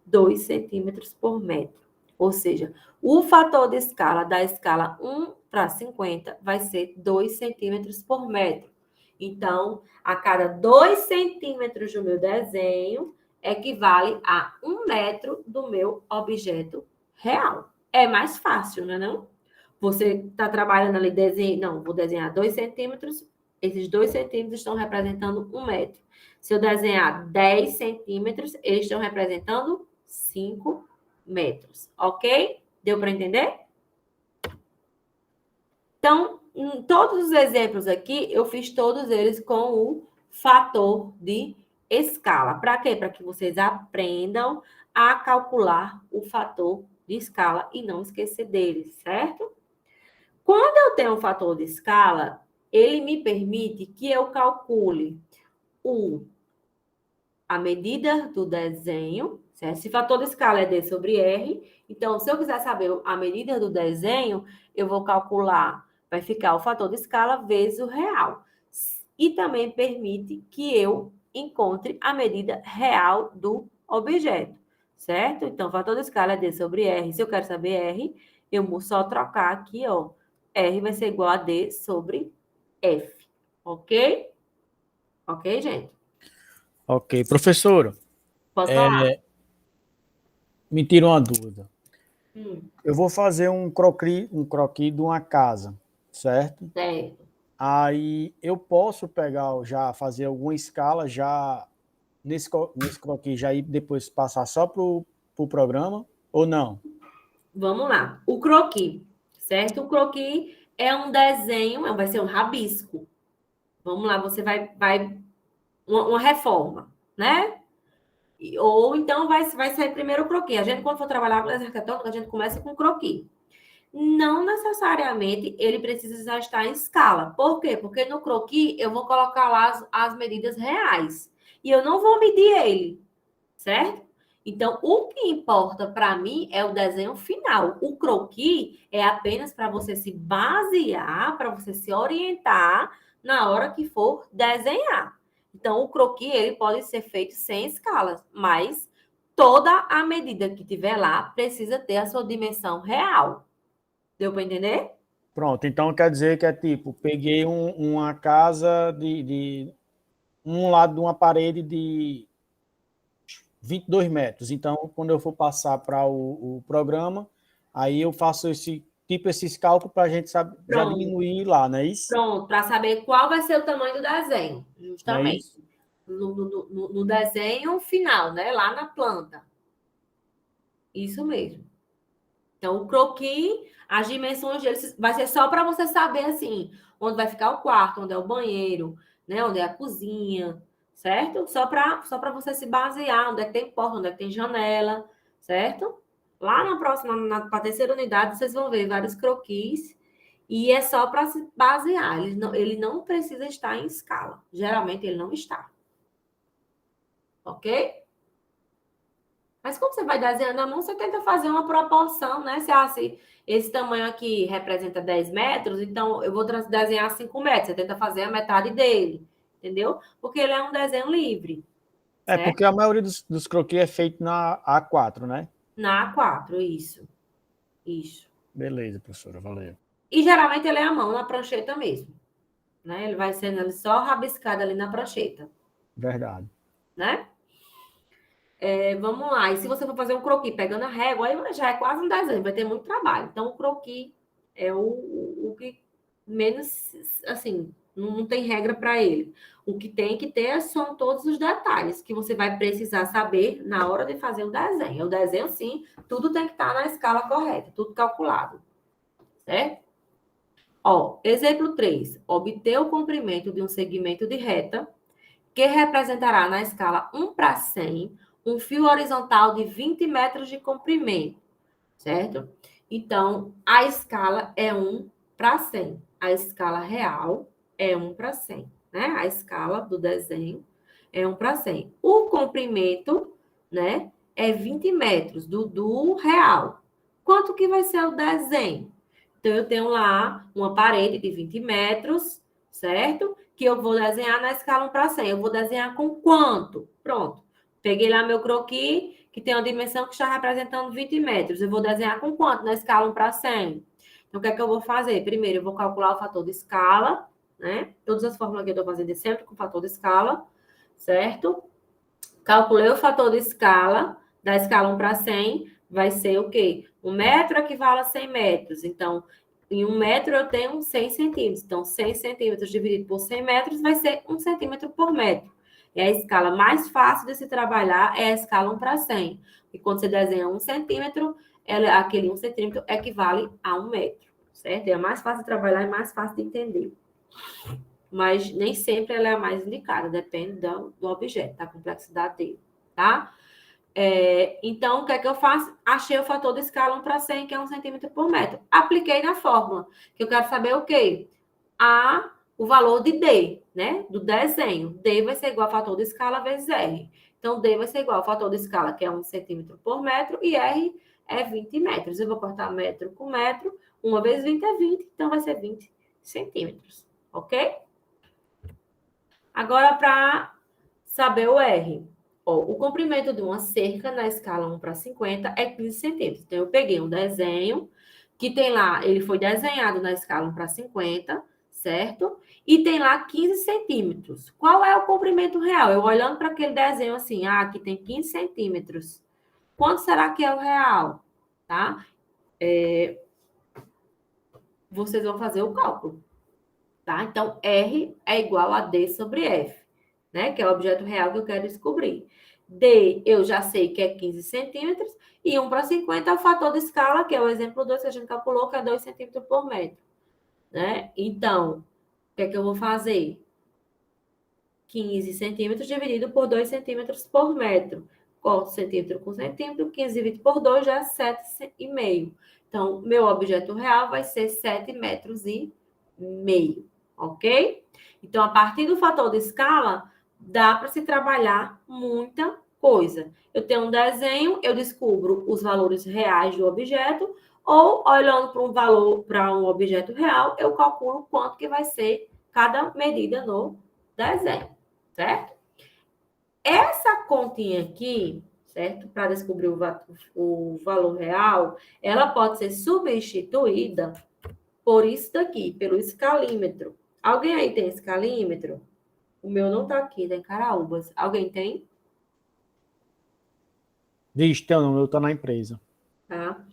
2 centímetros por metro. Ou seja, o fator de escala da escala 1 para 50 vai ser 2 centímetros por metro. Então, a cada 2 centímetros do meu desenho equivale a 1 metro do meu objeto real. É mais fácil, não é não? Você está trabalhando ali, não, vou desenhar 2 centímetros, esses 2 centímetros estão representando 1 metro. Se eu desenhar 10 centímetros, eles estão representando 5 metros, ok? Deu para entender? Então, em todos os exemplos aqui, eu fiz todos eles com o fator de escala. Para quê? Para que vocês aprendam a calcular o fator de escala e não esquecer dele, certo? Quando eu tenho um fator de escala, ele me permite que eu calcule a medida do desenho, certo? Se fator de escala é D sobre R, então, se eu quiser saber a medida do desenho, eu vou calcular, vai ficar o fator de escala vezes o real. E também permite que eu encontre a medida real do objeto, certo? Então, fator de escala é D sobre R. Se eu quero saber R, eu vou só trocar aqui, ó. R vai ser igual a D sobre F, ok? Ok, gente? Ok, professora, Posso falar? me tira uma dúvida. Hum, Eu vou fazer um croquis de uma casa, certo? certo. Aí eu posso pegar, já fazer alguma escala, já nesse croquis, já ir depois passar só para o programa, ou não? Vamos lá. O croquis, certo? O croquis é um desenho, vai ser um rabisco. Vamos lá, você vai uma reforma, né? Ou então vai ser primeiro o croquis. A gente, quando for trabalhar com laser arquitetônico, a gente começa com o croquis. Não necessariamente ele precisa estar em escala. Por quê? Porque no croquis eu vou colocar lá as medidas reais. E eu não vou medir ele, certo? Então, o que importa para mim é o desenho final. O croquis é apenas para você se basear, para você se orientar na hora que for desenhar. Então, o croquis ele pode ser feito sem escalas, mas toda a medida que tiver lá precisa ter a sua dimensão real. Deu para entender? Pronto, então quer dizer que é tipo, peguei uma casa de um lado de uma parede de 22 metros. Então, quando eu for passar para o programa, aí eu faço esses cálculos para a gente já Pronto, diminuir lá, não é isso? pronto, para saber qual vai ser o tamanho do desenho, Não é justamente. isso? no desenho final, né? Lá na planta. Isso mesmo. Então, o croquis, as dimensões dele vai ser só para você saber, assim, onde vai ficar o quarto, onde é o banheiro, né? Onde é a cozinha, certo? Só para você se basear, onde é que tem porta, onde é que tem janela, certo? Lá na próxima, para a terceira unidade, vocês vão ver vários croquis e é só para se basear. Ele não precisa estar em escala. Geralmente, ele não está. Ok? Mas como você vai desenhando a mão, você tenta fazer uma proporção, né? Se esse tamanho aqui representa 10 metros, então eu vou desenhar 5 metros. Você tenta fazer a metade dele, entendeu? Porque ele é um desenho livre. É, certo? porque a maioria dos croquis é feito na A4, né? Na A4, isso. Isso. Beleza, professora, valeu. E geralmente ele é a mão, na prancheta mesmo. Né? Ele vai sendo ali só rabiscado ali na prancheta. Verdade. Né? Vamos lá. E se você for fazer um croquis pegando a régua, aí já é quase um desenho, vai ter muito trabalho. Então, o croquis é o que menos, assim, não tem regra para ele. O que tem que ter são todos os detalhes que você vai precisar saber na hora de fazer o desenho. O desenho, sim, tudo tem que estar na escala correta, tudo calculado. Certo? Ó, exemplo 3. Obter o comprimento de um segmento de reta que representará na escala 1/100 um fio horizontal de 20 metros de comprimento, certo? Então, a escala é 1/100. A escala real é 1/100, né? A escala do desenho é 1/100. O comprimento, né, é 20 metros do real. Quanto que vai ser o desenho? Então, eu tenho lá uma parede de 20 metros, certo? Que eu vou desenhar na escala 1/100. Eu vou desenhar com quanto? Pronto. Peguei lá meu croquis, que tem uma dimensão que está representando 20 metros. Eu vou desenhar com quanto na escala 1/100? Então, o que é que eu vou fazer? Primeiro, eu vou calcular o fator de escala, né? Todas as fórmulas que eu estou fazendo é sempre com fator de escala, certo? Calculei o fator de escala, da escala 1/100, vai ser o quê? 1 metro equivale a 100 metros. Então, em 1 metro eu tenho 100 centímetros. Então, 100 centímetros dividido por 100 metros vai ser 1 centímetro por metro. E a escala mais fácil de se trabalhar é a escala 1/100. E quando você desenha 1 centímetro, aquele 1 centímetro equivale a 1 metro, certo? É mais fácil de trabalhar e mais fácil de entender. Mas nem sempre ela é a mais indicada, depende do objeto, da complexidade dele, tá? Então, o que é que eu faço? Achei o fator de escala 1/100, que é 1 centímetro por metro. Apliquei na fórmula, que eu quero saber o quê? O valor de D, né? Do desenho. D vai ser igual ao fator de escala vezes R. Então, D vai ser igual ao fator de escala, que é 1 centímetro por metro, e R é 20 metros. Eu vou cortar metro com metro. 1 vezes 20 é 20, então vai ser 20 centímetros. Ok? Agora, para saber o R. Ó, o comprimento de uma cerca na escala 1/50 é 15 centímetros. Então, eu peguei um desenho que tem lá, ele foi desenhado na escala 1/50, certo? E tem lá 15 centímetros. Qual é o comprimento real? Eu olhando para aquele desenho assim, aqui tem 15 centímetros. Quanto será que é o real? Tá? Vocês vão fazer o cálculo. Tá? Então, R é igual a D sobre F, né? Que é o objeto real que eu quero descobrir. D, eu já sei que é 15 centímetros, e 1/50 é o fator de escala, que é o exemplo 2 que a gente calculou, que é 2 centímetros por metro. Né? Então, o que é que eu vou fazer? 15 centímetros dividido por 2 centímetros por metro. Corto centímetro com centímetro, 15 dividido por 2 já é 7,5. Então, meu objeto real vai ser 7,5 metros, ok? Então, a partir do fator de escala, dá para se trabalhar muita coisa. Eu tenho um desenho, eu descubro os valores reais do objeto, ou olhando para um valor, para um objeto real, eu calculo quanto que vai ser cada medida no desenho, certo? Essa continha aqui, certo? Para descobrir o valor real, ela pode ser substituída por isso daqui, pelo escalímetro. Alguém aí tem escalímetro? O meu não está aqui, tá em Caraúbas. Alguém tem? Diz, teu nome, eu tô na empresa. Tá?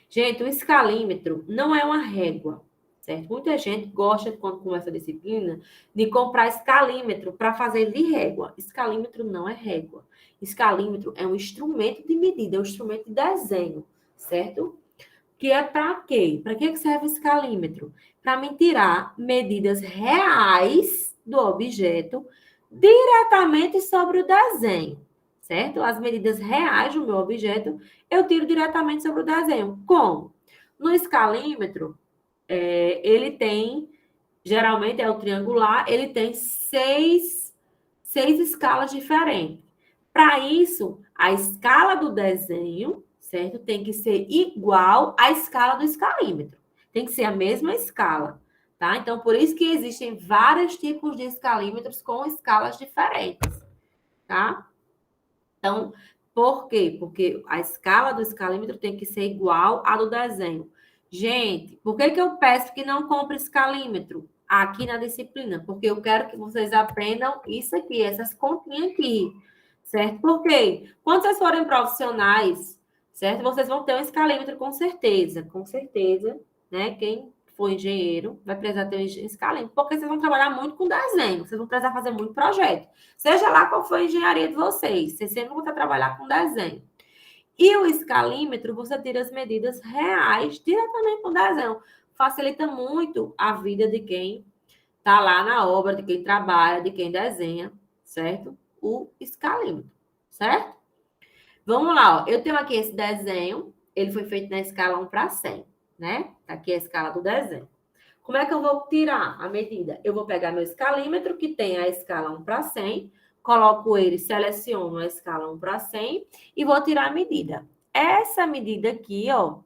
Gente, o escalímetro não é uma régua, certo? Muita gente gosta, quando começa a disciplina, de comprar escalímetro para fazer de régua. Escalímetro não é régua. Escalímetro é um instrumento de medida, é um instrumento de desenho, certo? Que é para quê? Para que serve o escalímetro? Para me tirar medidas reais do objeto diretamente sobre o desenho, certo? As medidas reais do meu objeto eu tiro diretamente sobre o desenho. Como? No escalímetro, ele tem, geralmente é o triangular, ele tem seis escalas diferentes. Para isso, a escala do desenho, certo? Tem que ser igual à escala do escalímetro. Tem que ser a mesma escala, tá? Então, por isso que existem vários tipos de escalímetros com escalas diferentes, tá? Então, por quê? Porque a escala do escalímetro tem que ser igual à do desenho. Gente, por que eu peço que não compre escalímetro aqui na disciplina? Porque eu quero que vocês aprendam isso aqui, essas continhas aqui, certo? Porque quando vocês forem profissionais, certo? Vocês vão ter um escalímetro com certeza, né? Quem for engenheiro vai precisar ter um escalímetro, porque vocês vão trabalhar muito com desenho, vocês vão precisar fazer muito projeto. Seja lá qual for a engenharia de vocês sempre vão trabalhar com desenho. E o escalímetro, você tira as medidas reais diretamente com o desenho. Facilita muito a vida de quem está lá na obra, de quem trabalha, de quem desenha, certo? O escalímetro, certo? Vamos lá, ó. Eu tenho aqui esse desenho, ele foi feito na escala 1 para 100, né? Tá aqui a escala do desenho. Como é que eu vou tirar a medida? Eu vou pegar meu escalímetro, que tem a escala 1 para 100, coloco ele, seleciono a escala 1 para 100 e vou tirar a medida. Essa medida aqui, ó,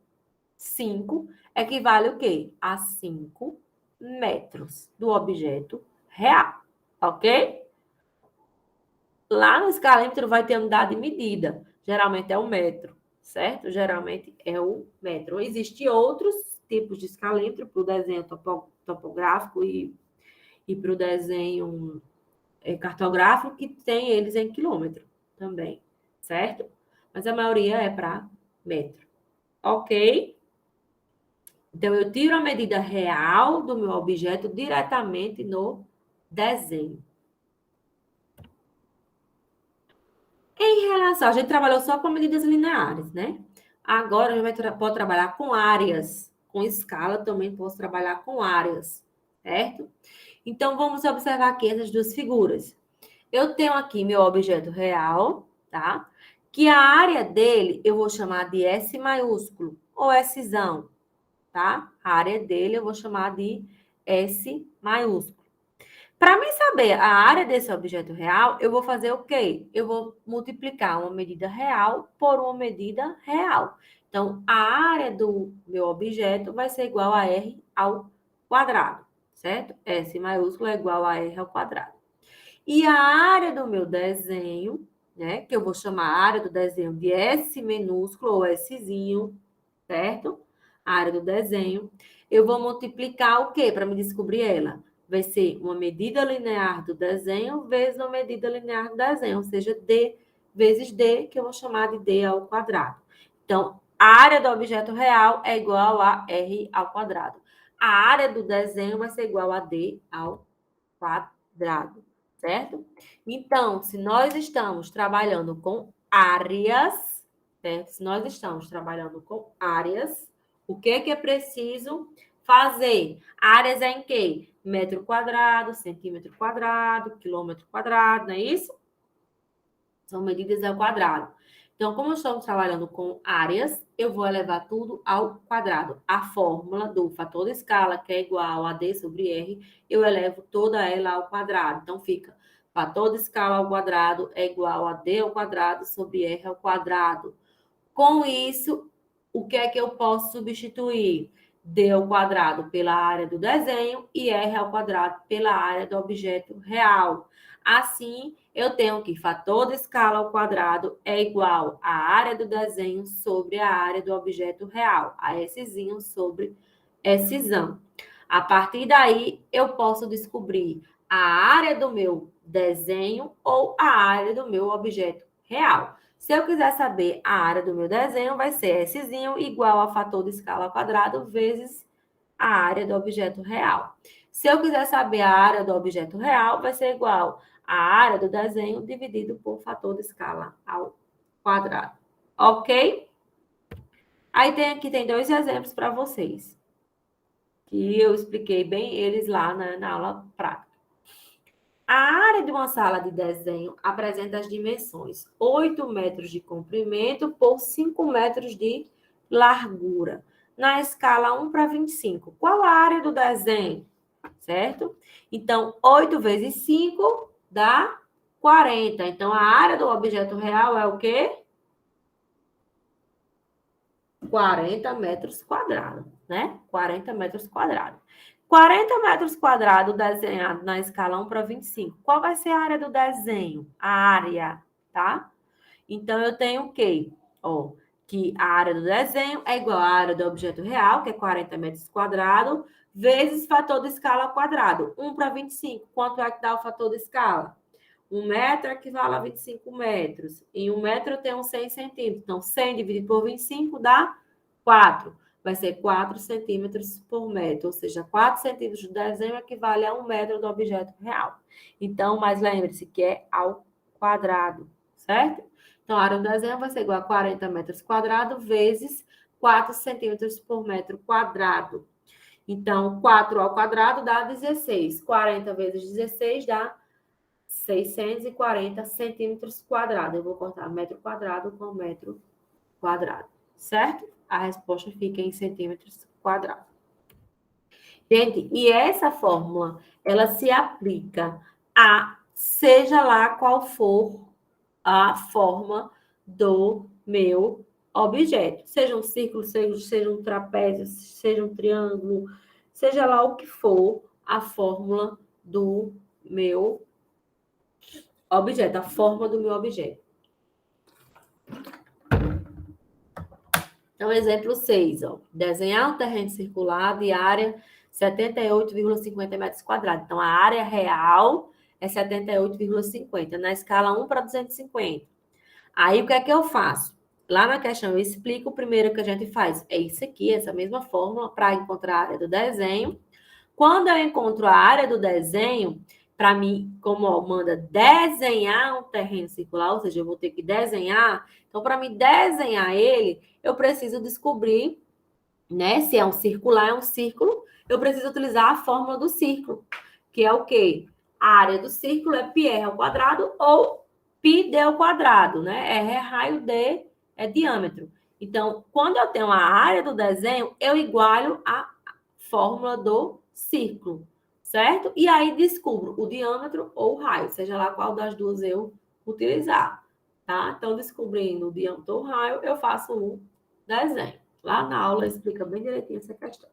5, equivale o quê? A 5 metros do objeto real, ok? Lá no escalímetro vai ter unidade de medida. Geralmente é o metro, certo? Geralmente é o metro. Existem outros tipos de escalímetro para o desenho topográfico e para o desenho cartográfico, que tem eles em quilômetro também, certo? Mas a maioria é para metro. Ok? Então, eu tiro a medida real do meu objeto diretamente no desenho. Em relação, a gente trabalhou só com medidas lineares, né? Agora a gente pode trabalhar com áreas, com escala também posso trabalhar com áreas, certo? Então vamos observar aqui essas duas figuras. Eu tenho aqui meu objeto real, tá? Que a área dele eu vou chamar de S maiúsculo ou Szão, tá? A área dele eu vou chamar de S maiúsculo. Para mim saber a área desse objeto real, eu vou fazer o quê? Eu vou multiplicar uma medida real por uma medida real. Então, a área do meu objeto vai ser igual a R ao quadrado, certo? S maiúsculo é igual a R ao quadrado. E a área do meu desenho, né? Que eu vou chamar a área do desenho de S minúsculo ou Szinho, certo? A área do desenho. Eu vou multiplicar o quê para me descobrir ela? Vai ser uma medida linear do desenho vezes uma medida linear do desenho, ou seja, D vezes D, que eu vou chamar de D ao quadrado. Então, a área do objeto real é igual a R ao quadrado. A área do desenho vai ser igual a D ao quadrado, certo? Então, se nós estamos trabalhando com áreas, certo? Se nós estamos trabalhando com áreas, o que é preciso fazer? Áreas é em quê? Metro quadrado, centímetro quadrado, quilômetro quadrado, não é isso? São medidas ao quadrado. Então, como estamos trabalhando com áreas, eu vou elevar tudo ao quadrado. A fórmula do fator de escala, que é igual a D sobre R, eu elevo toda ela ao quadrado. Então, fica fator de escala ao quadrado é igual a D ao quadrado sobre R ao quadrado. Com isso, o que é que eu posso substituir? D ao quadrado pela área do desenho e R ao quadrado pela área do objeto real. Assim, eu tenho que fator de escala ao quadrado é igual à área do desenho sobre a área do objeto real, a Szinho sobre Szão. A partir daí, eu posso descobrir a área do meu desenho ou a área do meu objeto real. Se eu quiser saber a área do meu desenho, vai ser Szinho igual a fator de escala ao quadrado vezes a área do objeto real. Se eu quiser saber a área do objeto real, vai ser igual a área do desenho dividido por fator de escala ao quadrado. Ok? Aí aqui tem 2 exemplos para vocês, que eu expliquei bem eles lá na aula prática. A área de uma sala de desenho apresenta as dimensões 8 metros de comprimento por 5 metros de largura, na escala 1 para 25. Qual a área do desenho? Certo? Então, 8 vezes 5 dá 40. Então, a área do objeto real é o quê? 40 metros quadrados, né? 40 metros quadrados. 40 metros quadrados desenhado na escala 1 para 25. Qual vai ser a área do desenho? A área, tá? Então, eu tenho o quê? Ó, que a área do desenho é igual à área do objeto real, que é 40 metros quadrados, vezes fator de escala ao quadrado. 1 para 25. Quanto é que dá o fator de escala? 1 metro equivale a 25 metros. Em 1 metro eu tenho 100 centímetros. Então, 100 dividido por 25 dá 4. Vai ser 4 centímetros por metro. Ou seja, 4 centímetros de desenho equivale a 1 metro do objeto real. Então, mas lembre-se que é ao quadrado, certo? Então, a área do desenho vai ser igual a 40 metros quadrados vezes 4 centímetros por metro quadrado. Então, 4 ao quadrado dá 16. 40 vezes 16 dá 640 centímetros quadrados. Eu vou cortar metro quadrado com metro quadrado, certo? A resposta fica em centímetros quadrados. Gente, e essa fórmula, ela se aplica a seja lá qual for a forma do meu objeto. Seja um círculo, seja um trapézio, seja um triângulo, seja lá o que for a fórmula do meu objeto, a forma do meu objeto. Então, exemplo 6, ó. Desenhar um terreno circular de área 78,50 metros quadrados. Então, a área real é 78,50, na escala 1 para 250. Aí, o que é que eu faço? Lá na questão, eu explico o primeiro que a gente faz. É isso aqui, essa mesma fórmula para encontrar a área do desenho. Quando eu encontro a área do desenho, para mim, como ó, manda desenhar um terreno circular, ou seja, eu vou ter que desenhar. Então, para mim desenhar ele, eu preciso descobrir, né? Se é um circular, é um círculo, eu preciso utilizar a fórmula do círculo, que é o quê? A área do círculo é πr ao quadrado ou πd ao quadrado, né? R é raio, D é diâmetro. Então, quando eu tenho a área do desenho, eu igualo a fórmula do círculo, certo? E aí descubro o diâmetro ou o raio, seja lá qual das duas eu utilizar, tá? Então, descobrindo o diâmetro ou o raio, eu faço um desenho. Lá na aula explica bem direitinho essa questão.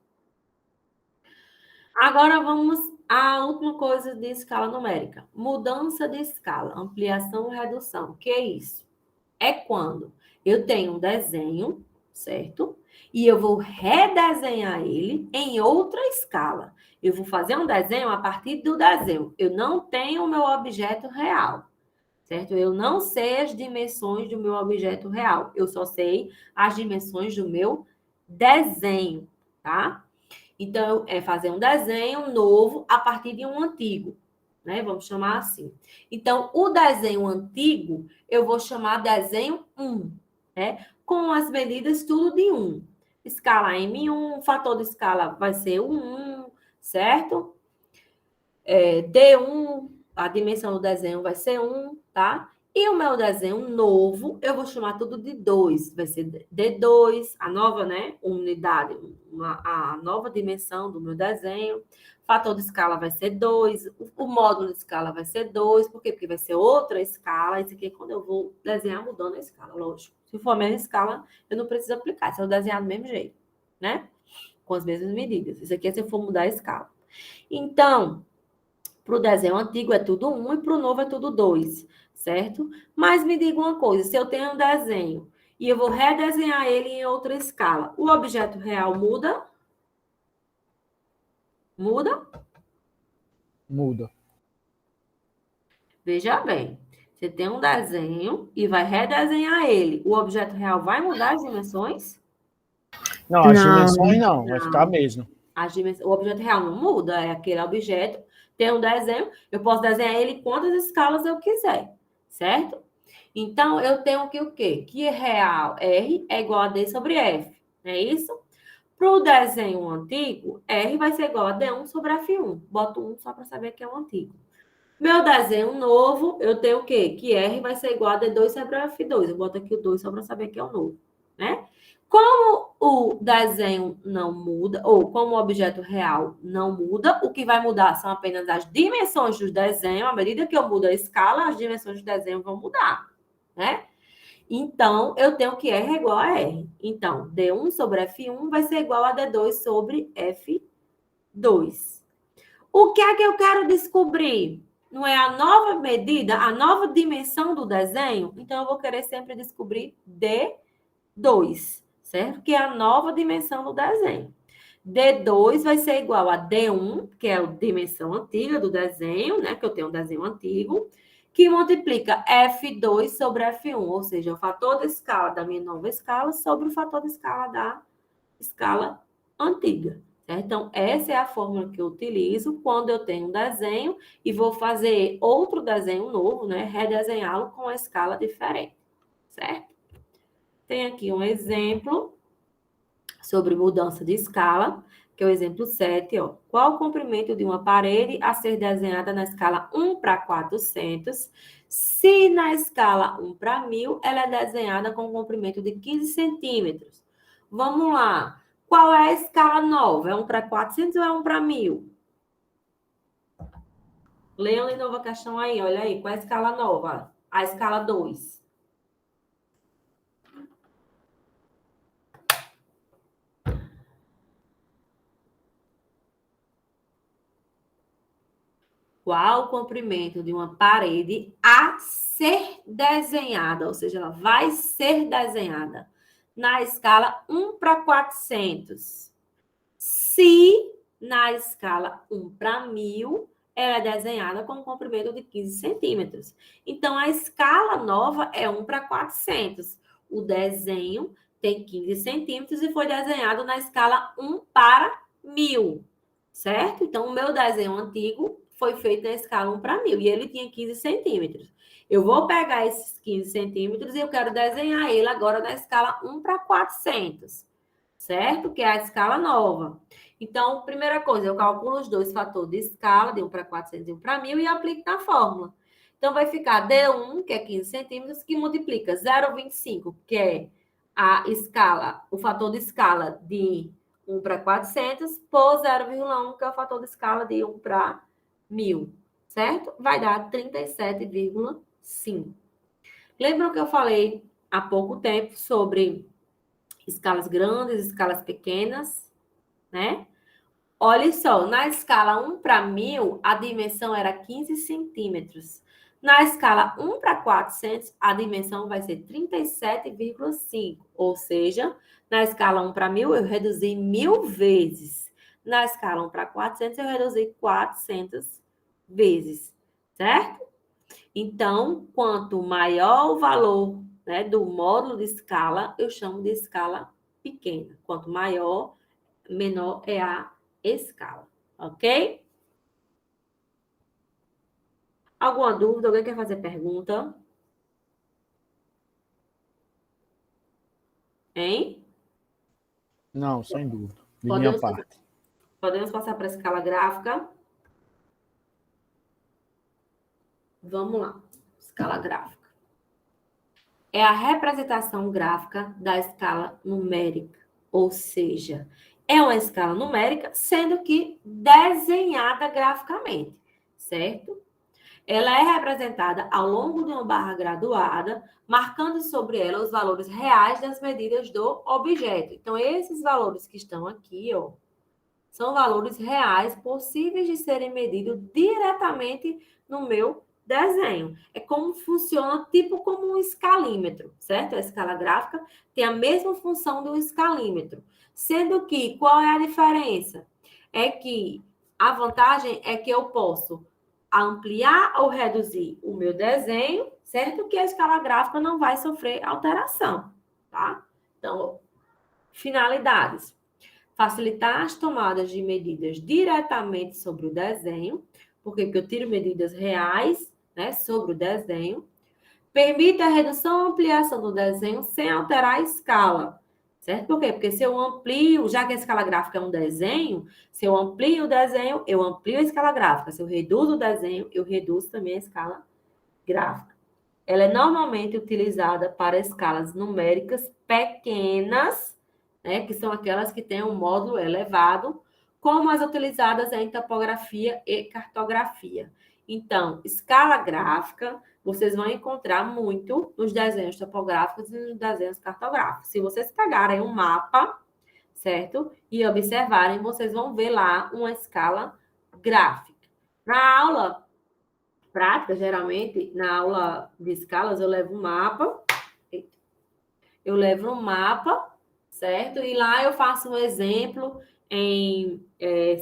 Agora vamos à última coisa de escala numérica. Mudança de escala, ampliação e redução. O que é isso? É quando eu tenho um desenho, certo? E eu vou redesenhar ele em outra escala. Eu vou fazer um desenho a partir do desenho. Eu não tenho o meu objeto real, certo? Eu não sei as dimensões do meu objeto real. Eu só sei as dimensões do meu desenho, tá? Então, é fazer um desenho novo a partir de um antigo, né? Vamos chamar assim. Então, o desenho antigo, eu vou chamar desenho 1, né? Com as medidas tudo de 1. Escala M1, fator de escala vai ser o 1, certo? D1, a dimensão do desenho vai ser 1, tá? E o meu desenho novo, eu vou chamar tudo de 2. Vai ser D2, a nova, né? Unidade, a nova dimensão do meu desenho. Fator de escala vai ser 2. O módulo de escala vai ser 2. Por quê? Porque vai ser outra escala. Isso aqui é quando eu vou desenhar mudando a escala, lógico. Se for a mesma escala, eu não preciso aplicar. Se eu desenhar do mesmo jeito, né? Com as mesmas medidas. Isso aqui é se eu for mudar a escala. Então, para o desenho antigo é tudo 1 e para o novo é tudo 2, certo? Mas me diga uma coisa, se eu tenho um desenho e eu vou redesenhar ele em outra escala, o objeto real muda? Muda? Muda. Veja bem, você tem um desenho e vai redesenhar ele. O objeto real vai mudar as dimensões? Não, as dimensões não, vai ficar mesmo. O objeto real não muda, é aquele objeto, tem um desenho, eu posso desenhar ele quantas escalas eu quiser, certo? Então, eu tenho que o quê? Que real R é igual a D sobre F, não é isso? Para o desenho antigo, R vai ser igual a D1 sobre F1. Boto 1 só para saber que é o antigo. Meu desenho novo, eu tenho o quê? Que R vai ser igual a D2 sobre F2. Eu boto aqui o 2 só para saber que é o novo, né? Como o desenho não muda, ou como o objeto real não muda, o que vai mudar são apenas as dimensões do desenho. À medida que eu mudo a escala, as dimensões do desenho vão mudar, né? Então, eu tenho que R é igual a R. Então, D1 sobre F1 vai ser igual a D2 sobre F2. O que é que eu quero descobrir? Não é a nova medida, a nova dimensão do desenho? Então, eu vou querer sempre descobrir D2, certo? Que é a nova dimensão do desenho. D2 vai ser igual a D1, que é a dimensão antiga do desenho, né? Que eu tenho um desenho antigo, que multiplica F2 sobre F1, ou seja, o fator de escala da minha nova escala sobre o fator de escala da escala antiga. Certo? Então, essa é a fórmula que eu utilizo quando eu tenho um desenho e vou fazer outro desenho novo, né? Redesenhá-lo com a escala diferente, certo? Tem aqui um exemplo sobre mudança de escala, que é o exemplo 7, ó. Qual o comprimento de uma parede a ser desenhada na escala 1 para 400, se na escala 1 para 1000 ela é desenhada com um comprimento de 15 centímetros? Vamos lá. Qual é a escala nova? É 1 para 400 ou é 1 para 1000? Leiam de novo a questão aí, olha aí. Qual é a escala nova? A escala 2. Qual o comprimento de uma parede a ser desenhada, ou seja, ela vai ser desenhada na escala 1 para 400. Se na escala 1 para 1000, ela é desenhada com um comprimento de 15 centímetros. Então, a escala nova é 1 para 400. O desenho tem 15 centímetros e foi desenhado na escala 1 para 1000, certo? Então, o meu desenho antigo foi feito na escala 1 para 1000 e ele tinha 15 centímetros. Eu vou pegar esses 15 centímetros e eu quero desenhar ele agora na escala 1 para 400, certo? Que é a escala nova. Então, primeira coisa, eu calculo os dois fatores de escala, de 1 para 400 e 1 para 1000, e aplico na fórmula. Então, vai ficar D1, que é 15 centímetros, que multiplica 0,25, que é a escala, o fator de escala de 1 para 400, por 0,1, que é o fator de escala de 1 para 1000, certo? Vai dar 37,5. Lembram que eu falei há pouco tempo sobre escalas grandes, escalas pequenas, né? Olha só, na escala 1 para 1000, a dimensão era 15 centímetros. Na escala 1 para 400, a dimensão vai ser 37,5. Ou seja, na escala 1 para 1000, eu reduzi 1000 vezes. Na escala 1 para 400, eu reduzi 400 vezes, certo? Então, quanto maior o valor, né, do módulo de escala, eu chamo de escala pequena. Quanto maior, menor é a escala, ok? Alguma dúvida? Alguém quer fazer pergunta? Hein? Não, sem dúvida. De minha parte. Podemos passar para a escala gráfica? Vamos lá. Escala gráfica. É a representação gráfica da escala numérica, ou seja, é uma escala numérica, sendo que desenhada graficamente, certo? Ela é representada ao longo de uma barra graduada, marcando sobre ela os valores reais das medidas do objeto. Então, esses valores que estão aqui, ó, são valores reais possíveis de serem medidos diretamente no meu desenho. É como funciona, tipo como um escalímetro, certo? A escala gráfica tem a mesma função do escalímetro. Sendo que, qual é a diferença? É que a vantagem é que eu posso ampliar ou reduzir o meu desenho, certo? Que a escala gráfica não vai sofrer alteração, tá? Então, finalidades. facilitar as tomadas de medidas diretamente sobre o desenho, porque eu tiro medidas reais, né, sobre o desenho. Permite a redução ou ampliação do desenho sem alterar a escala. Certo? Por quê? Porque se eu amplio, já que a escala gráfica é um desenho, se eu amplio o desenho, eu amplio a escala gráfica. Se eu reduzo o desenho, eu reduzo também a escala gráfica. Ela é normalmente utilizada para escalas numéricas pequenas, né, que são aquelas que têm um módulo elevado, como as utilizadas em topografia e cartografia. Então, escala gráfica, vocês vão encontrar muito nos desenhos topográficos e nos desenhos cartográficos. Se vocês pegarem um mapa, certo? E observarem, vocês vão ver lá uma escala gráfica. Na aula prática, geralmente, na aula de escalas, eu levo um mapa. Certo? E lá eu faço um exemplo em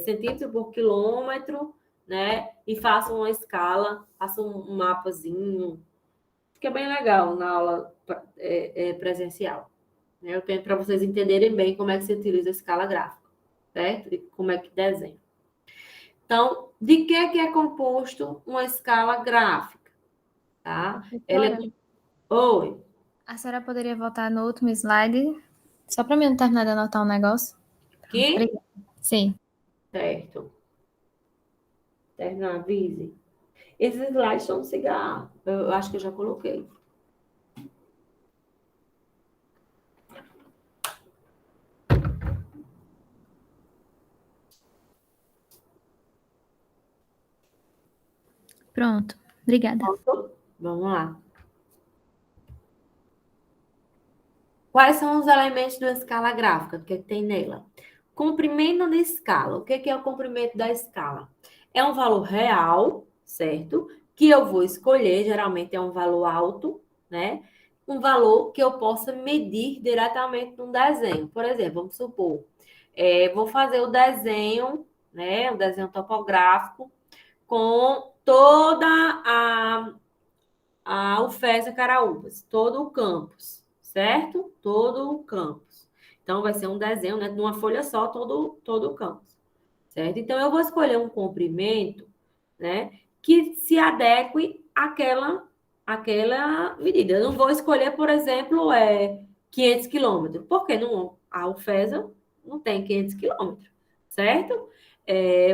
centímetro por quilômetro, né? E faço uma escala, faço um mapazinho, que é bem legal na aula presencial. Né? Eu tento para vocês entenderem bem como é que se utiliza a escala gráfica, certo? E como é que desenha. Então, de que é composto uma escala gráfica? Tá? Ela é... Oi. A senhora poderia voltar no último slide, só para mim não terminar de anotar um negócio? Aqui? Obrigada. Sim. Certo. Terminar, avise. Esses slides são um cigarro. Eu acho que eu já coloquei. Pronto. Obrigada. Pronto? Vamos lá. Quais são os elementos da escala gráfica? O que tem nela? Comprimento da escala. O que é o comprimento da escala? É um valor real, certo? Que eu vou escolher, geralmente é um valor alto, né? Um valor que eu possa medir diretamente num desenho. Por exemplo, vamos supor, vou fazer o desenho, né? O desenho topográfico com toda a UFESA Caraúbas, todo o campus, certo? Todo o campus. Então, vai ser um desenho, né, de uma folha só, todo o campus, certo? Então, eu vou escolher um comprimento, né, que se adeque àquela medida. Eu não vou escolher, por exemplo, 500 quilômetros, porque não, a UFESA não tem 500 quilômetros, certo?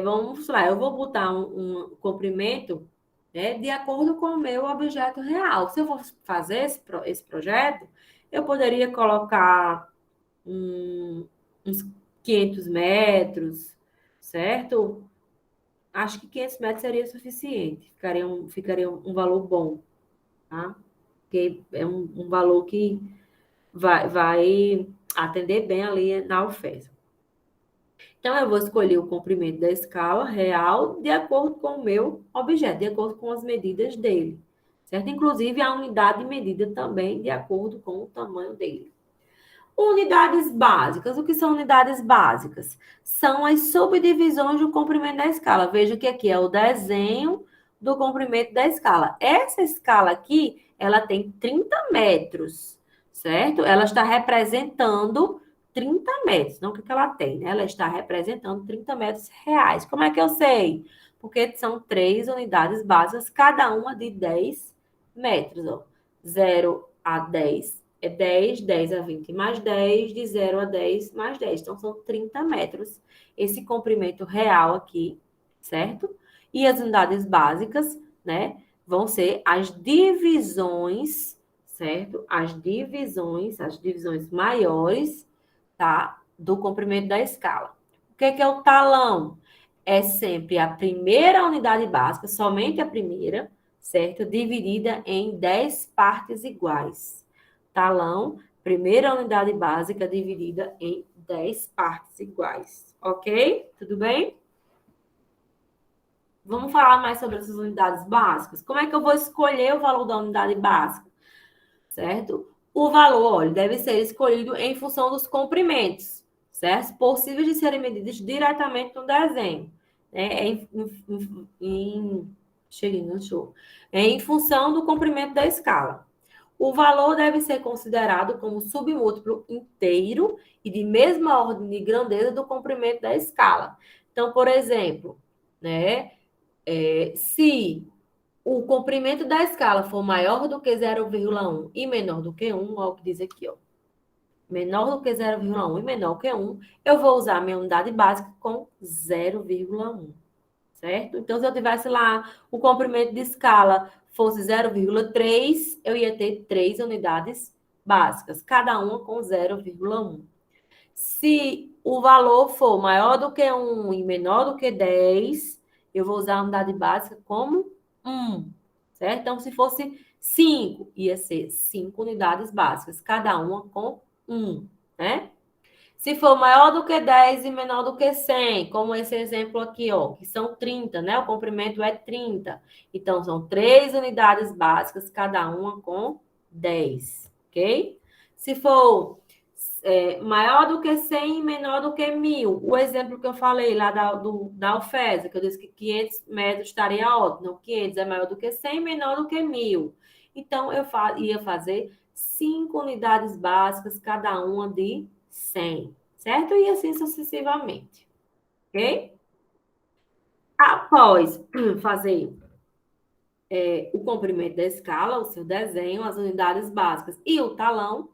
Vamos lá, eu vou botar um comprimento, né, de acordo com o meu objeto real. Se eu for fazer esse projeto, eu poderia colocar uns 500 metros, certo? Acho que 500 metros seria suficiente, ficaria um valor bom, tá? Porque é um valor que vai atender bem ali na UFES. Então, eu vou escolher o comprimento da escala real de acordo com o meu objeto, de acordo com as medidas dele, certo? Inclusive, a unidade de medida também de acordo com o tamanho dele. Unidades básicas. O que são unidades básicas? São as subdivisões do comprimento da escala. Veja que aqui é o desenho do comprimento da escala. Essa escala aqui, ela tem 30 metros, certo? Ela está representando 30 metros. Não o que ela tem, né? Ela está representando 30 metros reais. Como é que eu sei? Porque são 3 unidades básicas, cada uma de 10 metros. Ó. 0 a 10 é 10, 10 a 20 mais 10, de 0 a 10 mais 10. Então, são 30 metros esse comprimento real aqui, certo? E as unidades básicas, né, vão ser as divisões, certo? As divisões maiores, tá? Do comprimento da escala. O que é o talão? É sempre a primeira unidade básica, somente a primeira, certo? Dividida em 10 partes iguais. Talão, primeira unidade básica dividida em 10 partes iguais. Ok? Tudo bem? Vamos falar mais sobre essas unidades básicas? Como é que eu vou escolher o valor da unidade básica? Certo? O valor, olha, deve ser escolhido em função dos comprimentos, certo? Possíveis de serem medidos diretamente no desenho. Cheguei no show. Em função do comprimento da escala. O valor deve ser considerado como submúltiplo inteiro e de mesma ordem de grandeza do comprimento da escala. Então, por exemplo, né, se o comprimento da escala for maior do que 0,1 e menor do que 1, olha o que diz aqui, ó. Menor do que 0,1 e menor que 1, eu vou usar a minha unidade básica com 0,1, certo? Então, se eu tivesse lá o comprimento de escala fosse 0,3, eu ia ter 3 unidades básicas, cada uma com 0,1. Se o valor for maior do que 1 e menor do que 10, eu vou usar a unidade básica como 1, certo? Então, se fosse 5, ia ser 5 unidades básicas, cada uma com 1, né? Se for maior do que 10 e menor do que 100, como esse exemplo aqui, ó, que são 30, né? O comprimento é 30. Então, são 3 unidades básicas, cada uma com 10, ok? Se for maior do que 100 e menor do que 1.000, o exemplo que eu falei lá da UFESA, que eu disse que 500 metros estaria ótimo. Não, 500 é maior do que 100 e menor do que 1.000. Então, eu ia fazer 5 unidades básicas, cada uma de 100, certo? E assim sucessivamente, ok? Após fazer o comprimento da escala, o seu desenho, as unidades básicas e o talão,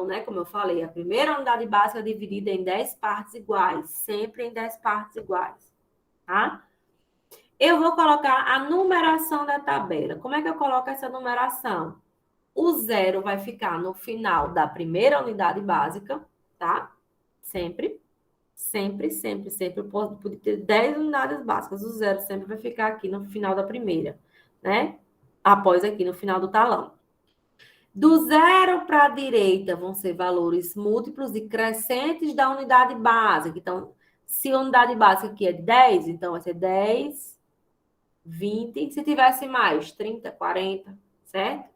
né, como eu falei, a primeira unidade básica é dividida em 10 partes iguais, sempre em 10 partes iguais, tá? Eu vou colocar a numeração da tabela. Como é que eu coloco essa numeração? O 0 vai ficar no final da primeira unidade básica, tá? Sempre. Sempre, sempre, sempre. Eu posso ter 10 unidades básicas. O 0 sempre vai ficar aqui no final da primeira, né? Após aqui no final do talão. Do 0 para a direita vão ser valores múltiplos e crescentes da unidade básica. Então, se a unidade básica aqui é 10, então vai ser 10, 20. Se tivesse mais, 30, 40, certo?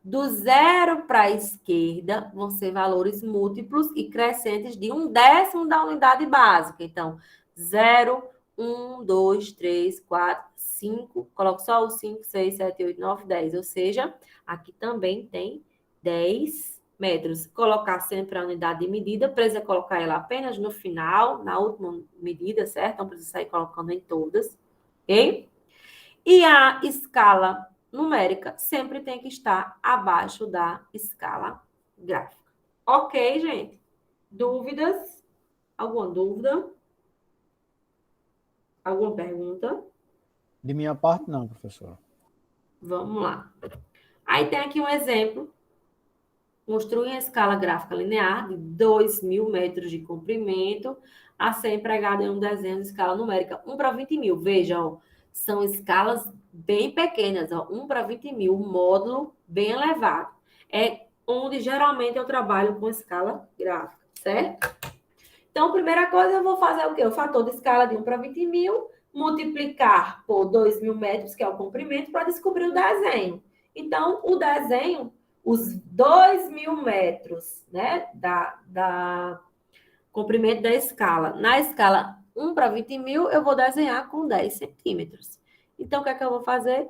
Do 0 para a esquerda vão ser valores múltiplos e crescentes de 1/10 da unidade básica. Então, 0, 1, 2, 3, 4, 5. Coloco só o 5, 6, 7, 8, 9, 10. Ou seja, aqui também tem 10 metros. Colocar sempre a unidade de medida, precisa colocar ela apenas no final, na última medida, certo? Não precisa sair colocando em todas, ok? E a escala numérica sempre tem que estar abaixo da escala gráfica. Ok, gente? Dúvidas? Alguma dúvida? Alguma pergunta? De minha parte, não, professora. Vamos lá. Aí tem aqui um exemplo. Construir a escala gráfica linear de 2.000 metros de comprimento a ser empregada em um desenho de escala numérica 1 para 20.000. Veja, ó, são escalas bem pequenas, ó, 1 para 20.000, módulo bem elevado. É onde geralmente eu trabalho com escala gráfica, certo? Então, primeira coisa, eu vou fazer o quê? O fator de escala de 1 para 20.000, multiplicar por 2.000 metros, que é o comprimento, para descobrir o desenho. Então, o desenho, os 2.000 metros, né, da comprimento da escala. Na escala 1 para 20.000, eu vou desenhar com 10 centímetros. Então, o que é que eu vou fazer?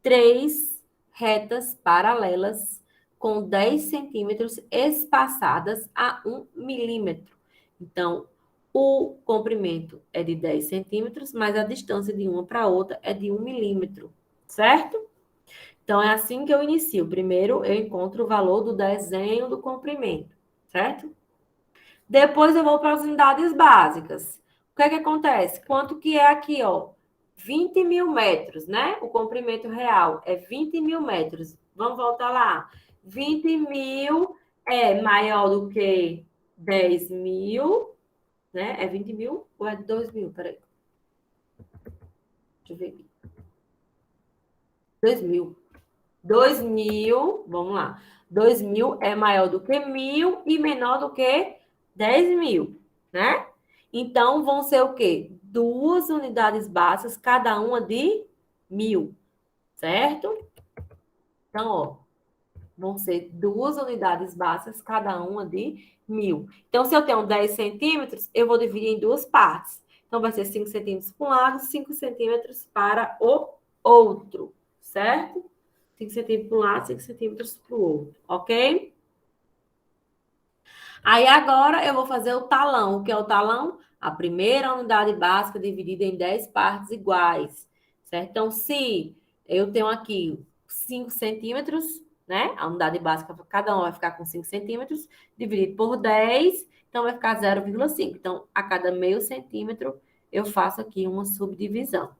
3 retas paralelas com 10 centímetros espaçadas a 1 milímetro. Então, o comprimento é de 10 centímetros, mas a distância de uma para outra é de 1 milímetro, certo? Então, é assim que eu inicio. Primeiro, eu encontro o valor do desenho do comprimento, certo? Depois, eu vou para as unidades básicas. O que é que acontece? Quanto que é aqui, ó? 20.000 metros, né? O comprimento real é 20.000 metros. Vamos voltar lá. 20.000 é maior do que 10.000, né? É 20.000 ou é 2.000? Peraí. Deixa eu ver aqui. 2.000. 2.000, vamos lá. 2.000 é maior do que 1.000 e menor do que 10.000, né? Então, vão ser o quê? 2 unidades básicas, cada uma de 1.000, certo? Então, ó, vão ser 2 unidades básicas, cada uma de 1.000. Então, se eu tenho 10 centímetros, eu vou dividir em 2 partes. Então, vai ser 5 centímetros para um lado, 5 centímetros para o outro, certo? 5 centímetros para um lado, 5 centímetros para o outro, ok? Aí agora eu vou fazer o talão. O que é o talão? A primeira unidade básica dividida em 10 partes iguais, certo? Então, se eu tenho aqui 5 centímetros, né? A unidade básica, cada um vai ficar com 5 centímetros, dividido por 10, então vai ficar 0,5. Então, a cada meio centímetro, eu faço aqui uma subdivisão.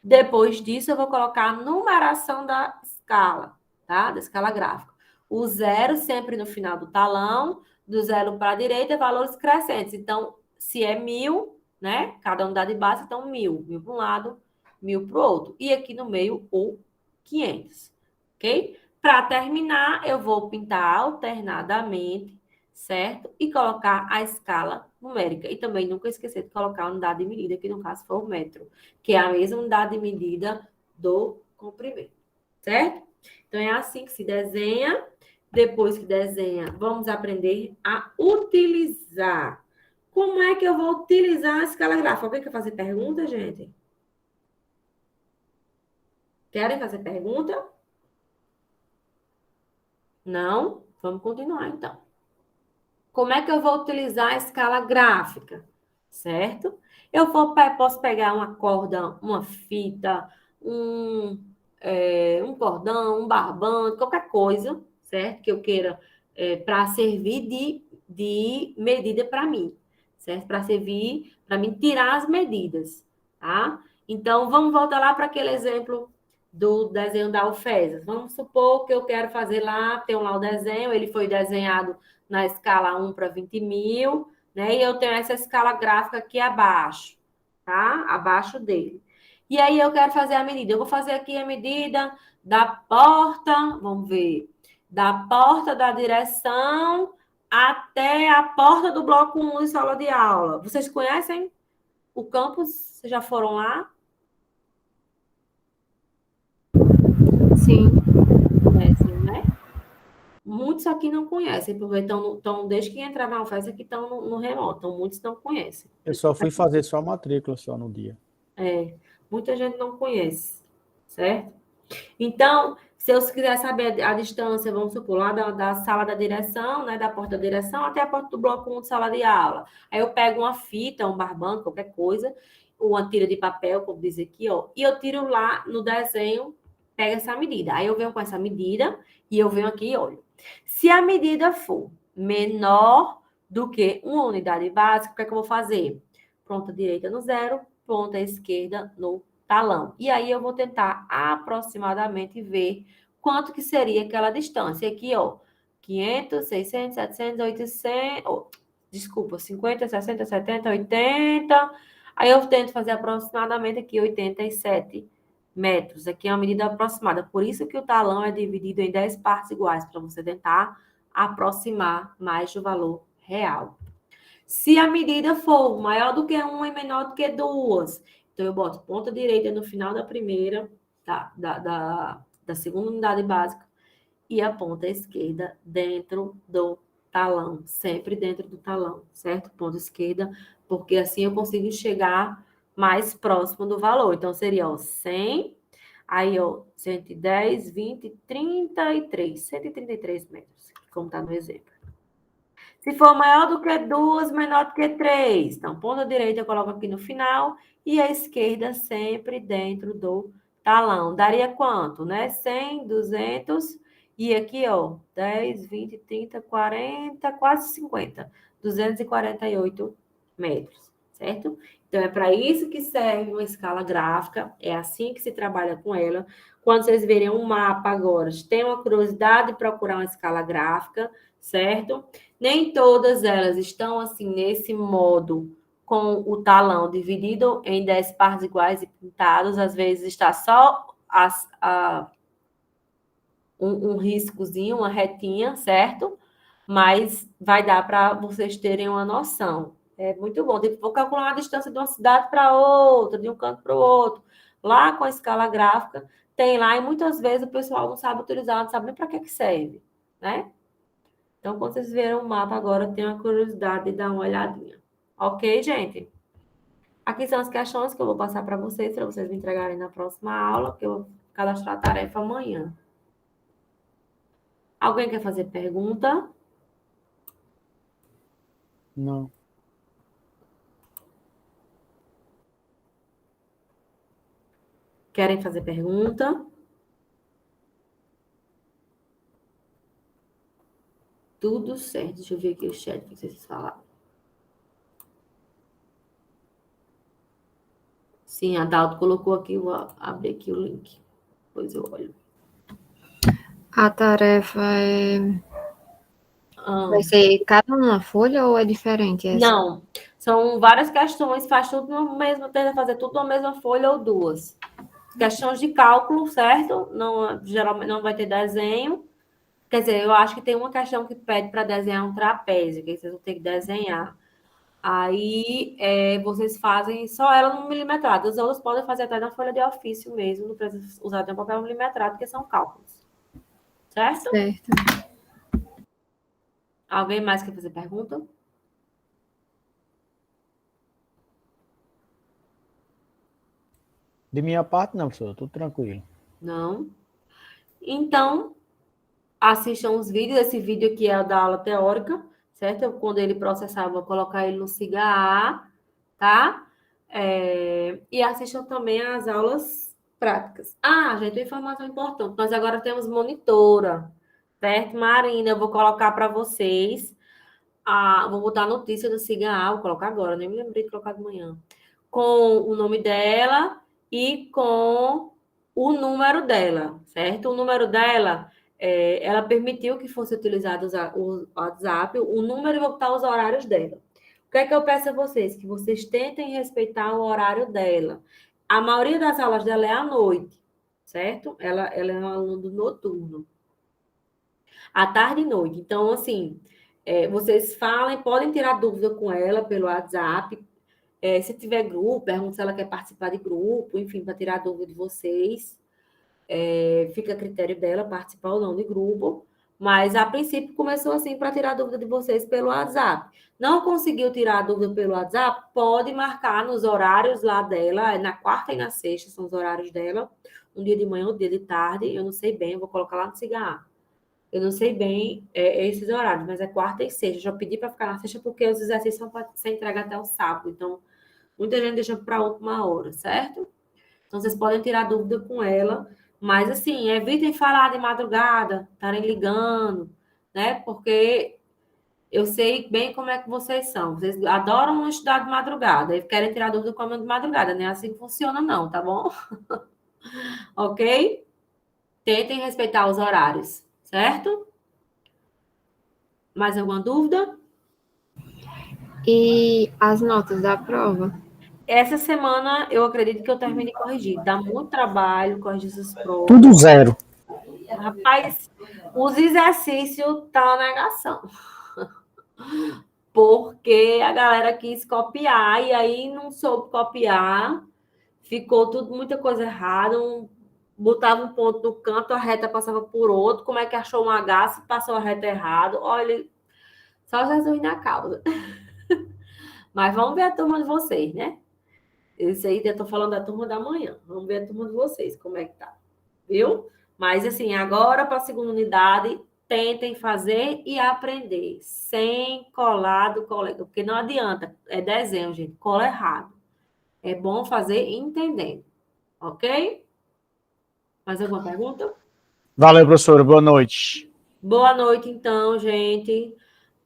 Depois disso, eu vou colocar a numeração da escala, tá? Da escala gráfica. O 0 sempre no final do talão, do 0 para a direita, valores crescentes. Então, se é 1.000, né? Cada unidade básica, então 1.000. 1.000 para um lado, 1.000 para o outro. E aqui no meio, o 500, ok? Para terminar, eu vou pintar alternadamente, certo? E colocar a escala numérica. E também nunca esquecer de colocar a unidade de medida, que no caso foi o metro, que é a mesma unidade de medida do comprimento, certo? Então, é assim que se desenha. Depois que desenha, vamos aprender a utilizar. Como é que eu vou utilizar a escala gráfica? Alguém quer fazer pergunta, gente? Querem fazer pergunta? Não? Vamos continuar, então. Como é que eu vou utilizar a escala gráfica? Certo? Posso pegar uma corda, uma fita, um cordão, um barbante, qualquer coisa, certo? Que eu queira para servir de medida para mim, certo? Para servir para mim tirar as medidas, tá? Então, vamos voltar lá para aquele exemplo do desenho da alfés. Vamos supor que eu quero fazer lá, tem lá o desenho, ele foi desenhado na escala 1 para 20.000, né? E eu tenho essa escala gráfica aqui abaixo, tá? Abaixo dele. E aí eu quero fazer a medida. Eu vou fazer aqui a medida da porta, vamos ver, da porta da direção até a porta do bloco 1 de sala de aula. Vocês conhecem o campus? Vocês já foram lá? Sim. Conhecem, né? Muitos aqui não conhecem, porque estão desde que entraram na UFES aqui estão no remoto, então muitos não conhecem. Eu só fui fazer só a matrícula só no dia. Muita gente não conhece, certo? Então, se eu quiser saber a distância, vamos supor, lá da sala da direção, né, da porta da direção até a porta do bloco 1 de sala de aula. Aí eu pego uma fita, um barbante, qualquer coisa, uma tira de papel, como diz aqui, ó, e eu tiro lá no desenho, pego essa medida. Aí eu venho com essa medida e eu venho aqui e olho. Se a medida for menor do que uma unidade básica, o que é que eu vou fazer? Ponta direita no 0, ponta esquerda no talão. E aí eu vou tentar aproximadamente ver quanto que seria aquela distância. Aqui, ó, 500, 600, 700, 800... desculpa, 50, 60, 70, 80... Aí eu tento fazer aproximadamente aqui 87 metros. Aqui é uma medida aproximada. Por isso que o talão é dividido em 10 partes iguais, para você tentar aproximar mais do valor real. Se a medida for maior do que 1 e menor do que 2, então eu boto ponta direita no final da primeira, da segunda unidade básica, e a ponta esquerda dentro do talão, sempre dentro do talão, certo? Ponta esquerda, porque assim eu consigo chegar mais próximo do valor. Então, seria, ó, 100, aí, ó, 110, 20, 33, 133 metros, como está no exemplo. Se for maior do que 2, menor do que 3, então, ponta direita eu coloco aqui no final e a esquerda sempre dentro do talão. Daria quanto, né? 100, 200... E aqui, ó, 10, 20, 30, 40, quase 50. 248 metros, certo? Então, é para isso que serve uma escala gráfica. É assim que se trabalha com ela. Quando vocês verem um mapa agora, tenham uma curiosidade de procurar uma escala gráfica, certo? Nem todas elas estão, assim, nesse modo, com o talão dividido em 10 partes iguais e pintados. Às vezes está só um riscozinho, uma retinha, certo? Mas vai dar para vocês terem uma noção. É muito bom. Vou calcular a distância de uma cidade para outra, de um canto para o outro. Lá com a escala gráfica, tem lá, e muitas vezes o pessoal não sabe utilizar, não sabe nem para que serve, né? Então, quando vocês verem o mapa agora, tenham a curiosidade de dar uma olhadinha. Ok, gente? Aqui são as questões que eu vou passar para vocês me entregarem na próxima aula, que eu vou cadastrar a tarefa amanhã. Alguém quer fazer pergunta? Não. Querem fazer pergunta? Tudo certo. Deixa eu ver aqui o chat que vocês falaram. Sim, a Dalto colocou aqui, vou abrir aqui o link. Depois eu olho. A tarefa Ah, vai ser cada uma folha ou é diferente essa? não, são várias questões, faz tudo no mesmo, tenta fazer tudo na mesma folha ou duas. Questões de cálculo, certo? Não, geralmente não vai ter desenho. Quer dizer, eu acho que tem uma questão que pede para desenhar um trapézio, que vocês vão ter que desenhar. Aí vocês fazem só ela no milimetrado. As outras podem fazer até na folha de ofício mesmo, não precisa usar um papel milimetrado, porque são cálculos. Certo? Certo. Alguém mais quer fazer pergunta? De minha parte, não, professor. Tudo tranquilo. Não? Então, assistam os vídeos. Esse vídeo aqui é o da aula teórica, certo? Quando ele processar, eu vou colocar ele no SIGA-A, tá? E assistam também as aulas práticas. Ah, gente, uma informação importante. Nós agora temos monitora, certo? Marina, eu vou colocar para vocês. Vou botar a notícia do SIGA-A, vou colocar agora, nem me lembrei de colocar de manhã. Com o nome dela e com o número dela, certo? O número dela, ela permitiu que fosse utilizado o WhatsApp, o número e vou botar os horários dela. O que é que eu peço a vocês? Que vocês tentem respeitar o horário dela. A maioria das aulas dela é à noite, certo? Ela é um aluno noturno. À tarde e noite. Então, assim, vocês falem, podem tirar dúvida com ela pelo WhatsApp. Se tiver grupo, pergunta se ela quer participar de grupo, enfim, para tirar dúvida de vocês. Fica a critério dela participar ou não de grupo. Mas, a princípio, começou assim para tirar dúvida de vocês pelo WhatsApp. Não conseguiu tirar a dúvida pelo WhatsApp? Pode marcar nos horários lá dela, na quarta e na sexta são os horários dela. Um dia de manhã, um dia de tarde, eu não sei bem, eu vou colocar lá no SIGA. Eu não sei bem esses horários, mas é quarta e sexta. Já pedi para ficar na sexta porque os exercícios são para ser entregues até o sábado. Então, muita gente deixa para a última hora, certo? Então, vocês podem tirar dúvida com ela. Mas, assim, evitem falar de madrugada, estarem ligando, né? Porque eu sei bem como é que vocês são. Vocês adoram estudar de madrugada e querem tirar dúvida com a de madrugada. Não é assim que funciona, não, tá bom? Ok? Tentem respeitar os horários, certo? Mais alguma dúvida? E as notas da prova? Essa semana eu acredito que eu termine de corrigir. Dá muito trabalho corrigir essas provas. Tudo zero. Rapaz, os exercícios tá na negação. Porque a galera quis copiar e aí não soube copiar. Ficou tudo, muita coisa errada. Botava um ponto no canto, a reta passava por outro. Como é que achou um H se passou a reta errado? Olha, só Jesus na causa. Mas vamos ver a turma de vocês, né? Esse aí, eu tô falando da turma da manhã. Vamos ver a turma de vocês, como é que tá. Viu? Mas, assim, agora para a segunda unidade, tentem fazer e aprender. Sem colar do colega. Porque não adianta. É desenho, gente. Cola errado. É bom fazer entendendo. Ok? Mais alguma pergunta? Valeu, professor. Boa noite. Boa noite, então, gente.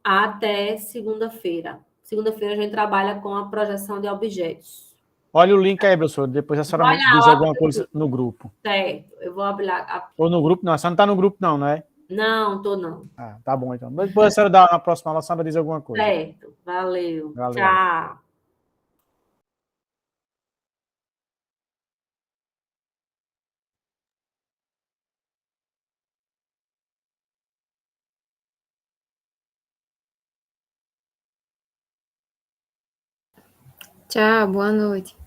Até segunda-feira. Segunda-feira a gente trabalha com a projeção de objetos. Olha o link aí, professor. Depois a senhora me diz alguma coisa no grupo. Certo, eu vou abrir. Ou no grupo? Não, a senhora não está no grupo, não, não é? Não, tô não. Ah, tá bom, então. Depois a senhora dá na próxima aula, a senhora diz alguma coisa. Certo, valeu. Valeu. Tchau. Tchau, boa noite.